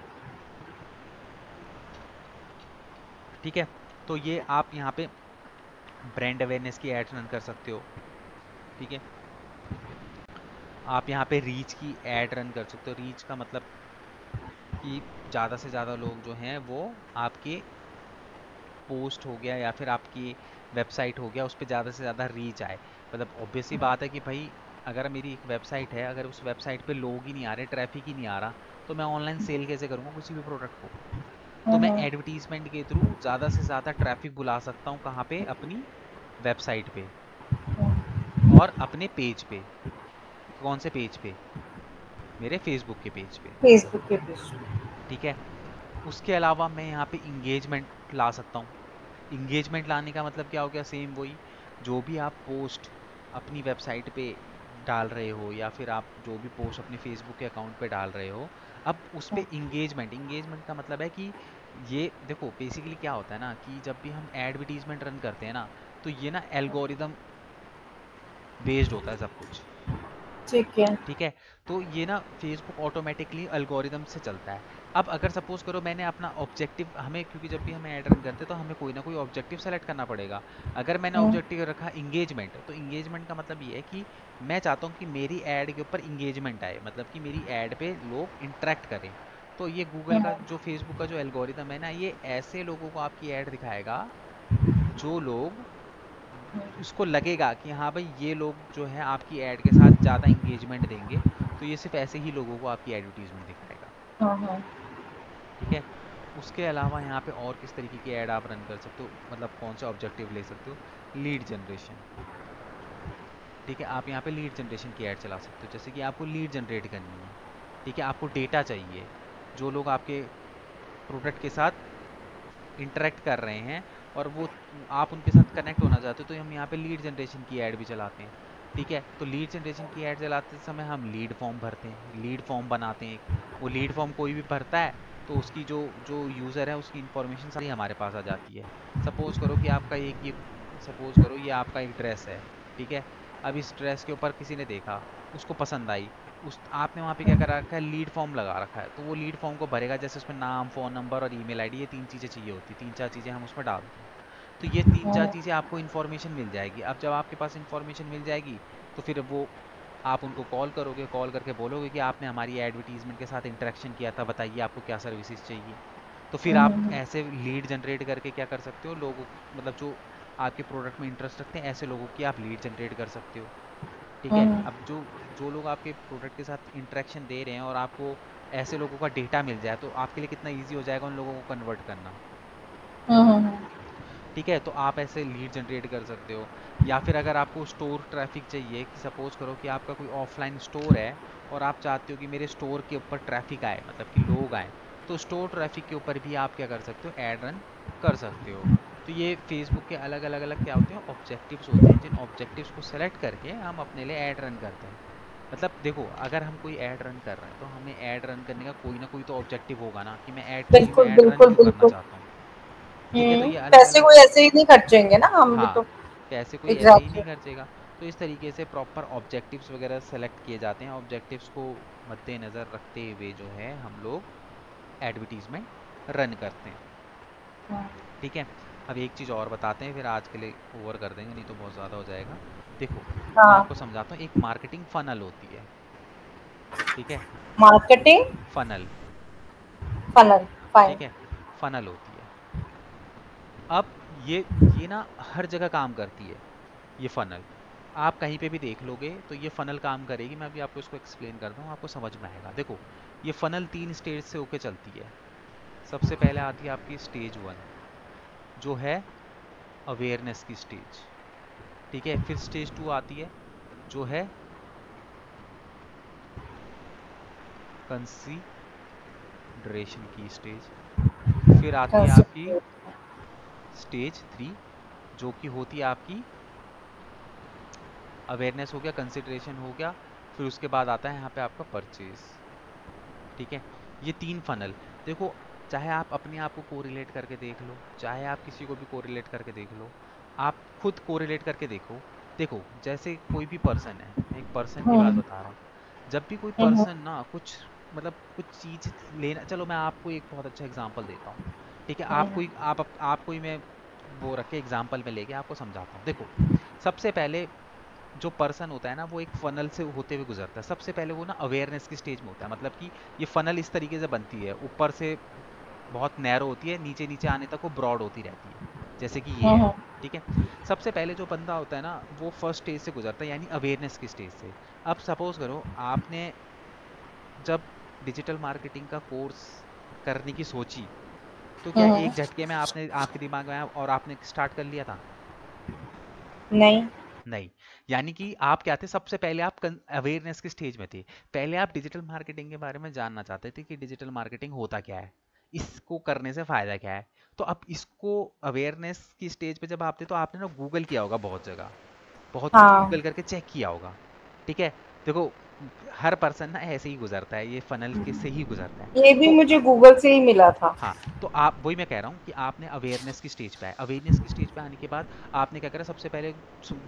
ठीक है, तो ये आप यहाँ पे ब्रांड अवेयरनेस की एड रन कर सकते हो। ठीक है, आप यहाँ पे रीच की एड रन कर सकते हो। रीच का मतलब कि ज़्यादा से ज़्यादा लोग जो हैं वो आपके पोस्ट हो गया या फिर आपकी वेबसाइट हो गया, उस पर ज़्यादा से ज़्यादा रीच आए। मतलब ऑब्वियस सी बात है कि भाई अगर मेरी एक वेबसाइट है, अगर उस वेबसाइट पे लोग ही नहीं आ रहे, ट्रैफिक ही नहीं आ रहा, तो मैं ऑनलाइन सेल कैसे करूँगा किसी भी प्रोडक्ट को? तो मैं हम्म। एडवर्टीजमेंट के थ्रू ज़्यादा से ज़्यादा ट्रैफिक बुला सकता हूँ। कहाँ पे? अपनी वेबसाइट पे और अपने पेज पे। कौन से पेज पे? मेरे फेसबुक के पेज पे। फेसबुक के पेज। ठीक है, उसके अलावा मैं यहाँ पे इंगेजमेंट ला सकता हूँ। इंगेजमेंट लाने का मतलब क्या हो गया? सेम वही, जो भी आप पोस्ट अपनी वेबसाइट पे डाल रहे हो या फिर आप जो भी पोस्ट अपने फेसबुक के अकाउंट पे डाल रहे हो, अब उस पे इंगेजमेंट, इंगेजमेंट का मतलब है कि ये देखो बेसिकली क्या होता है ना कि जब भी हम एडवर्टीजमेंट रन करते हैं ना, तो ये ना एल्गोरिदम बेस्ड होता है सब कुछ। ठीक है। ठीक है, तो ये ना फेसबुक ऑटोमेटिकली अल्गोरिदम से चलता है। अब अगर सपोज करो मैंने अपना ऑब्जेक्टिव, हमें क्योंकि जब भी हम ऐड रन करते हैं तो हमें कोई ना कोई ऑब्जेक्टिव सेलेक्ट करना पड़ेगा। अगर मैंने हम्म। ऑब्जेक्टिव रखा इंगेजमेंट, तो इंगेजमेंट का मतलब ये है कि मैं चाहता हूँ कि मेरी ऐड के ऊपर इंगेजमेंट आए, मतलब कि मेरी ऐड पे लोग इंटरेक्ट करें। तो ये गूगल का जो फेसबुक का जो एल्गोरिदम है ना, ये ऐसे लोगों को आपकी ऐड दिखाएगा जो लोग, उसको लगेगा कि हाँ भाई ये लोग जो है आपकी ऐड के साथ ज़्यादा इंगेजमेंट देंगे, तो ये सिर्फ ऐसे ही लोगों को आपकी एडवर्टीजमेंट दिखाएगा। हाँ हाँ। ठीक है, उसके अलावा यहाँ पे और किस तरीके की ऐड आप रन कर सकते हो, मतलब कौन से ऑब्जेक्टिव ले सकते हो, लीड जनरेशन। ठीक है, आप यहाँ पे लीड जनरेशन की ऐड चला सकते हो, जैसे कि आपको लीड जनरेट करनी है। ठीक है, आपको डेटा चाहिए, जो लोग आपके प्रोडक्ट के साथ इंटरेक्ट कर रहे हैं और वो आप उनके साथ कनेक्ट होना चाहते हो, तो हम यहाँ पे लीड जनरेशन की ऐड भी चलाते हैं। ठीक है, तो लीड जनरेशन की ऐड चलाते समय हम लीड फॉर्म भरते हैं, लीड फॉर्म बनाते हैं एक। वो लीड फॉर्म कोई भी भरता है तो उसकी जो जो यूज़र है उसकी इन्फॉर्मेशन सारी हमारे पास आ जाती है। सपोज करो कि आपका एक ये सपोज करो ये आपका एक ड्रेस है। ठीक है, अब इस ड्रेस के ऊपर किसी ने देखा, उसको पसंद आई, उस आपने वहाँ पे क्या करा रखा है, लीड फॉर्म लगा रखा है, तो वो लीड फॉर्म को भरेगा, जैसे उसमें नाम, फ़ोन नंबर और ईमेल आईडी, ये 3 चीज़ें चाहिए होती, 3-4 चीज़ें हम उसमें डालते हैं। तो ये 3-4 चीज़ें आपको इन्फॉर्मेशन मिल जाएगी। अब जब आपके पास इन्फॉर्मेशन मिल जाएगी तो फिर वो आप उनको कॉल करोगे, कॉल करके बोलोगे कि आपने हमारी एडवर्टीजमेंट के साथ इंटरेक्शन किया था, बताइए आपको क्या सर्विसेज चाहिए। तो फिर आप ऐसे लीड जनरेट करके क्या कर सकते हो, लोगों मतलब जो आपके प्रोडक्ट में इंटरेस्ट रखते हैं ऐसे लोगों की आप लीड जनरेट कर सकते हो। ठीक है, अब जो जो लोग आपके प्रोडक्ट के साथ इंटरेक्शन दे रहे हैं और आपको ऐसे लोगों का डेटा मिल जाए तो आपके लिए कितना ईजी हो जाएगा उन लोगों को कन्वर्ट करना। ठीक है, तो आप ऐसे लीड जनरेट कर सकते हो। या फिर अगर आपको स्टोर ट्रैफिक चाहिए, कि सपोज करो कि आपका कोई ऑफलाइन स्टोर है और आप चाहते हो कि मेरे स्टोर के ऊपर ट्रैफिक आए, मतलब कि लोग आए, तो स्टोर ट्रैफिक के ऊपर भी आप क्या कर सकते हो, एड रन कर सकते हो। तो ये फेसबुक के अलग अलग अलग क्या होते हैं, ऑब्जेक्टिव्स होते हैं, जिन ऑब्जेक्टिव्स को सेलेक्ट करके हम अपने लिए ऐड रन करते हैं। मतलब देखो, अगर हम कोई ऐड रन कर रहे हैं तो हमें ऐड रन करने का कोई ना कोई तो ऑब्जेक्टिव होगा ना, कि मैं ऐड के लिए बिल्कुल मैं ऐड रन बिल्कुल क्यों करना बिल्कुल। चाहता हूँ। ठीक है, तो ये अलग पैसे अलग, कोई ऐसे ही नहीं खर्चेंगे ना, हम भी हाँ, तो। पैसे कोई ऐसे ही एग्जैक्टली। नहीं खर्चेगा। तो इस तरीके से प्रॉपर ऑब्जेक्टिव्स वगैरह सेलेक्ट किए जाते हैं, ऑब्जेक्टिव्स को मद्देनज़र रखते हुए जो है हम लोग एडवर्टीजमेंट रन करते हैं। ठीक है, अब एक चीज़ और बताते हैं, फिर आज के लिए ओवर कर देंगे, नहीं तो बहुत ज़्यादा हो जाएगा। देखो, मैं हाँ। आपको समझाता हूँ, एक मार्केटिंग फनल होती है। ठीक है, मार्केटिंग फनल। फनल। फाइन। ठीक है, फनल होती है। अब ये ना हर जगह काम करती है, ये फनल। आप कहीं पे भी देख लोगे तो ये फनल काम करेगी। मैं अभी आपको इसको एक्सप्लेन करता हूँ, आपको समझ में आएगा। देखो, ये फनल 3 स्टेज से होके चलती है। सबसे पहले आती है आपकी स्टेज 1, जो है अवेयरनेस की स्टेज। ठीक है, फिर स्टेज 2 आती है, जो है कंसीडरेशन की स्टेज। फिर आती है आपकी स्टेज 3, जो कि होती है आपकी अवेयरनेस हो गया, कंसिडरेशन हो गया, फिर उसके बाद आता है यहाँ पे आपका परचेज। ठीक है, ये 3 फनल। देखो, चाहे आप अपने आप को कोरिलेट करके देख लो, चाहे आप किसी को भी कोरिलेट करके देख लो, आप खुद कोरिलेट करके देखो। देखो, जैसे कोई भी पर्सन है, मैं एक पर्सन की बात बता रहा हूँ। जब भी कोई पर्सन ना कुछ मतलब कुछ चीज लेना, चलो मैं आपको एक बहुत अच्छा एग्जांपल देता हूँ। ठीक है, आप कोई मैं वो रख के एग्जांपल में लेके आपको समझाता हूँ। देखो, सबसे पहले जो पर्सन होता है ना, वो एक फनल से होते हुए गुजरता है। सबसे पहले वो ना अवेयरनेस की स्टेज में होता है, मतलब कि ये फनल इस तरीके से बनती है, ऊपर से बहुत नैरो होती है, नीचे नीचे आने तक वो ब्रॉड होती रहती है, जैसे कि ये है। ठीक है, सबसे पहले जो बंदा होता है ना, वो फर्स्ट स्टेज से गुजरता है, यानी अवेयरनेस की स्टेज से। अब सपोज करो आपने जब डिजिटल मार्केटिंग का कोर्स करने की सोची, तो क्या एक झटके में आपने आपके दिमाग में आया और आपने स्टार्ट कर लिया था? नहीं। नहीं। यानी कि आप क्या थे, सबसे पहले आप अवेयरनेस की स्टेज में थे। पहले आप डिजिटल मार्केटिंग के बारे में जानना चाहते थे कि डिजिटल मार्केटिंग होता क्या है, इसको करने से फायदा क्या है। तो अब इसको अवेयरनेस की स्टेज पे जब आप थे, तो आपने ना गूगल किया होगा बहुत जगह, बहुत कुछ हाँ, गूगल करके चेक किया होगा। ठीक है, देखो, हर पर्सन ना ऐसे ही गुजरता है, ये फनल के से ही गुजरता है। ये भी तो मुझे गूगल से ही मिला था। हाँ, तो आप वही मैं कह रहा हूँ कि आपने अवेयरनेस की स्टेज पे आए, अवेयरनेस की स्टेज पे आने के बाद आपने क्या करा, सबसे पहले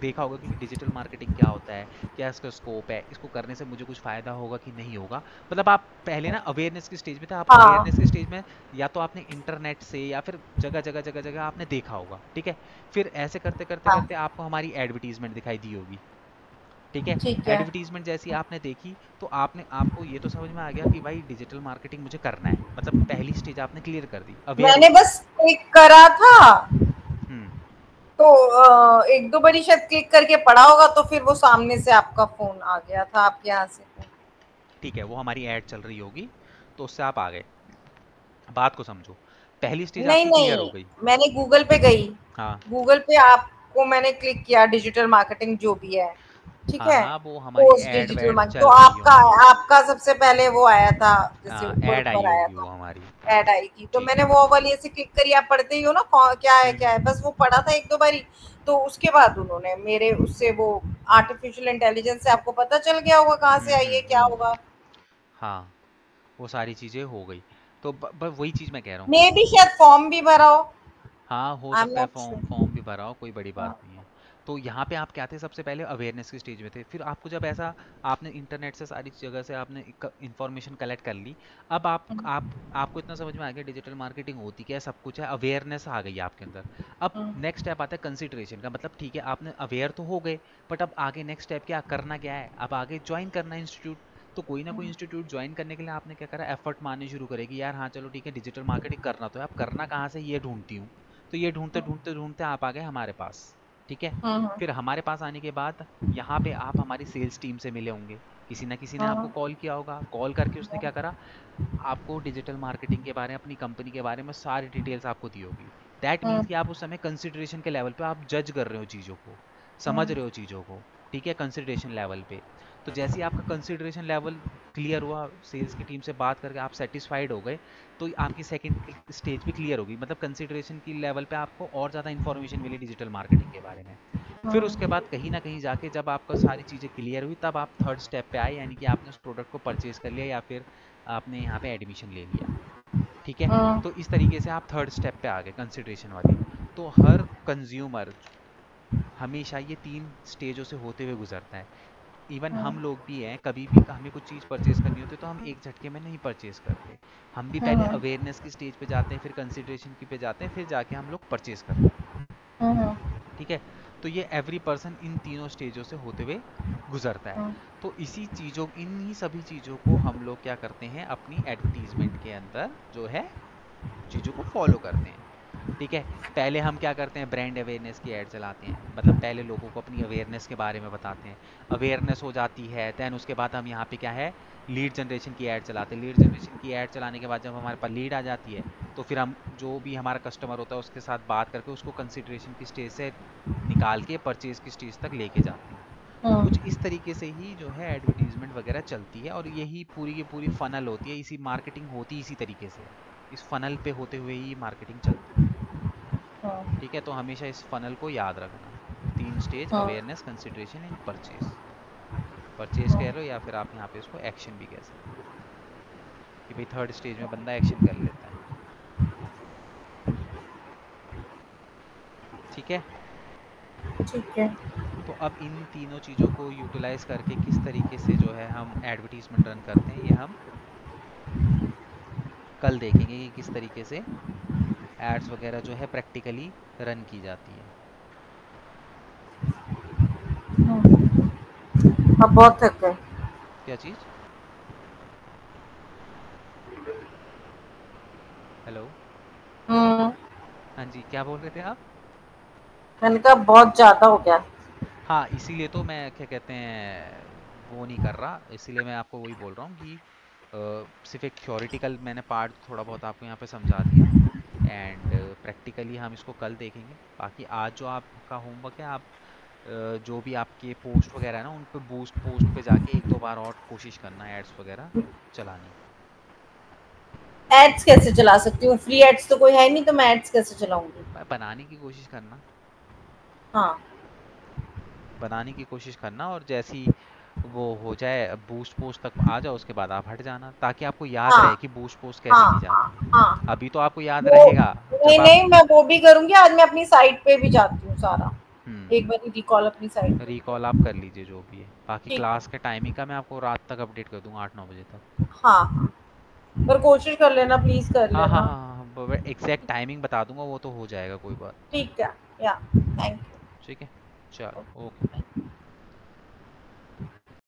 देखा होगा कि डिजिटल मार्केटिंग क्या होता है, क्या इसका स्कोप है, इसको करने से मुझे कुछ फायदा होगा कि नहीं होगा। मतलब आप पहले ना अवेयरनेस की स्टेज में थे। आप अवेयरनेस की हाँ। स्टेज में या तो आपने इंटरनेट से या फिर जगह जगह जगह जगह आपने देखा होगा। ठीक है, फिर ऐसे करते करते हाँ। करते आपको हमारी एडवर्टीजमेंट दिखाई दी होगी। ठीक है, ठीक है। एडवर्टीजमेंट जैसी आपने देखी, तो आपको ये तो समझ में आ गया कि भाई डिजिटल मार्केटिंग मुझे करना है, मतलब पहली स्टेज आपने क्लियर कर दी, अवेयर हो मैंने गए। बस क्लिक करा था, हम्म। तो एक दो बारी शायद क्लिक करके पड़ा होगा, तो फिर वो सामने से आपका फोन आ गया था, आपके यहाँ से फोन। ठीक है, वो हमारी ऐड चल रही होगी, तो उससे आप आ गए। बात को समझो, पहली स्टेज नहीं आपकी क्लियर हो नहीं, गई। मैंने गूगल पे गई, हाँ गूगल पे आपको मैंने क्लिक किया, डिजिटल मार्केटिंग जो भी है, ठीक हाँ है, हाँ, वो हमारी पोस्ट एड डिजिटल वेड मार्केटिंग, तो चल रही आपका होंगी। आपका सबसे पहले वो आया था, जैसे हाँ ऊपर ऐड आई ऊपर आया होगी वो था, हमारी। ऐड आएगी, तो ठीक मैंने है। वो वाली ऐसे क्लिक करी, आप पढ़ते ही हो ना क्या है, बस वो पढ़ा था एक दो बारी, तो उसके बाद उन्होंने मेरे उससे वो आर्टिफिशियल इंटेलिजेंस से आपको पता चल गया होगा कहाँ से आई है क्या होगा। हाँ वो सारी चीज़ें हो गई। तो वही चीज़ मैं कह रहा हूँ। मे भी शायद फॉर्म भी भरा हो, हाँ हो आई एम सकता है नॉट फॉर्म श्योर। फॉर्म भी भरा हो, कोई बड़ी बात नहीं है। तो यहाँ पे आप क्या थे, सबसे पहले अवेयरनेस की स्टेज में थे, फिर आपको जब ऐसा आपने इंटरनेट से सारी जगह से आपने इंफॉर्मेशन कलेक्ट कर ली, अब आपको इतना समझ में आ गया डिजिटल मार्केटिंग होती क्या है, सब कुछ है, अवेयरनेस आ गई आपके अंदर। अब नेक्स्ट स्टेप आता है कंसिडरेशन का, मतलब ठीक है आपने अवेयर तो हो गए, बट अब आगे नेक्स्ट स्टेप क्या करना, क्या है, अब आगे ज्वाइन करना है इंस्टीट्यूट। तो कोई ना कोई इंस्टीट्यूट ज्वाइन करने के लिए आपने क्या करा, एफर्ट मारने शुरू करेगी, यार हाँ चलो ठीक है डिजिटल मार्केटिंग करना तो है, अब करना कहाँ से ये ढूंढती हूँ। तो ये ढूंढते ढूंढते ढूंढते आप आ गए हमारे पास। ठीक है। फिर हमारे पास आने के बाद यहाँ पे आप हमारी सेल्स टीम से मिले होंगे, किसी ना किसी ने आपको कॉल किया होगा, कॉल करके उसने क्या करा, आपको डिजिटल मार्केटिंग के बारे में, अपनी कंपनी के बारे में सारी डिटेल्स आपको दी होगी। दैट मीन्स कि आप उस समय कंसिडरेशन के लेवल पे आप जज कर रहे हो चीज़ों को, समझ रहे हो चीज़ों को। ठीक है, कंसिडरेशन लेवल पे। तो जैसे ही आपका कंसिडरेशन लेवल क्लियर हुआ, सेल्स की टीम से बात करके आप सेटिस्फाइड हो गए, तो आपकी सेकंड स्टेज भी क्लियर होगी, मतलब कंसिडरेशन की लेवल पे आपको और ज़्यादा इन्फॉर्मेशन मिली डिजिटल मार्केटिंग के बारे में। फिर उसके बाद कहीं ना कहीं जाके जब आपका सारी चीज़ें क्लियर हुई, तब आप थर्ड स्टेप पे आए, यानी कि आपने उस प्रोडक्ट को परचेज कर लिया या फिर आपने यहाँ पे एडमिशन ले लिया। ठीक है। तो इस तरीके से आप थर्ड स्टेप पे आ गए, कंसिडरेशन वाली। तो हर कंज्यूमर हमेशा ये 3 स्टेजों से होते हुए गुजरता है। इवन हम लोग भी हैं, कभी भी हमें कुछ चीज़ परचेज करनी होती है तो हम एक झटके में नहीं परचेज करते। हम भी पहले अवेयरनेस की स्टेज पे जाते हैं, फिर कंसिडरेशन की पे जाते हैं, फिर जाके हम लोग परचेज करते हैं। ठीक है। तो ये एवरी पर्सन इन तीनों स्टेजों से होते हुए गुजरता है। तो इसी चीज़ों, इन्हीं सभी चीज़ों को हम लोग क्या करते हैं, अपनी एडवर्टीजमेंट के अंदर जो है चीज़ों को फॉलो करते हैं। ठीक है। पहले हम क्या करते हैं, ब्रांड अवेयरनेस की ऐड चलाते हैं, मतलब पहले लोगों को अपनी अवेयरनेस के बारे में बताते हैं। अवेयरनेस हो जाती है, देन उसके बाद हम यहाँ पे क्या है, लीड जनरेशन की ऐड चलाते हैं। लीड जनरेशन की ऐड चलाने के बाद जब हमारे पास लीड आ जाती है, तो फिर हम जो भी हमारा कस्टमर होता है उसके साथ बात करके उसको कंसिडरेशन की स्टेज से निकाल के परचेज की स्टेज तक लेके जाते हैं। तो कुछ इस तरीके से ही जो है एडवर्टीजमेंट वगैरह चलती है, और यही पूरी की पूरी फनल होती है, इसी मार्केटिंग होती इसी तरीके से है। इस फनल पे होते हुए ही मार्केटिंग चलती है। ठीक है। तो हमेशा इस फनल को याद रखना, 3 stage, awareness, consideration and purchase. Purchase कह लो या फिर आप यहाँ पे इसको एक्शन भी कह सकते हो, कि भाई थर्ड स्टेज में बंदा एक्शन कर लेता है। ठीक है। ठीक है। तो अब इन तीनों चीज़ों को यूटिलाइज करके किस तरीके से जो है हम एडवर्टीजमेंट रन करते हैं, ये हम कल देखेंगे कि किस तरीके से एड्स वगैरह जो है प्रैक्टिकली रन की जाती है। अब बहुत थक गए। क्या चीज़? हेलो। हाँ जी, क्या बोल रहे थे आप? मैंने कहा बहुत ज्यादा हो गया। हाँ इसीलिए तो मैं क्या कहते हैं वो नहीं कर रहा, इसीलिए मैं आपको वही बोल रहा हूँ कि सिर्फ एक थ्योरेटिकल मैंने पार्ट थोड़ा बहुत आपको यहाँ पे समझा दिया, एंड प्रैक्टिकली हम इसको कल देखेंगे। बाकी आज जो आपका होमवर्क है, आप जो भी आपके पोस्ट वगैरह है ना, उन पे बूस्ट पोस्ट पे जाके एक दो बार और कोशिश करना एड्स वगैरह चलानी। एड्स कैसे चला सकती हूँ, फ्री एड्स तो कोई है नहीं, तो मैं एड्स कैसे चलाऊंगी। बनाने की कोशिश करना, हाँ बनाने की कोशिश करना, और जैसी वो हो जाए, बूस्ट पोस्ट तक आ जाओ, उसके बाद आप हट जाना, ताकि आपको याद हाँ रहे कि बूस्ट पोस्ट कैसे की हाँ जाती है। हाँ। अभी तो आपको याद वो रहेगा नहीं जब आप नहीं, मैं वो भी करूंगी, आज मैं अपनी साइट पे भी जाती हूँ सारा, एक बार रिकॉल अपनी साइट पे भी रिकॉल आप करूंगी। कर लीजिए जो भी है। बाकी ठीक है। क्लास के टाइमिंग का मैं आपको रात तक अपडेट कर दूंगा, 8-9 बजे तक। हाँ हाँ, पर कोशिश कर लेना, प्लीज कर हाँ हाँ लेना। हाँ हाँ, एग्जैक्ट टाइमिंग बता दूंगा, वो तो हो जाएगा, कोई बात नहीं। ठीक है। या थैंक ठीक है। चलो यू। ओके।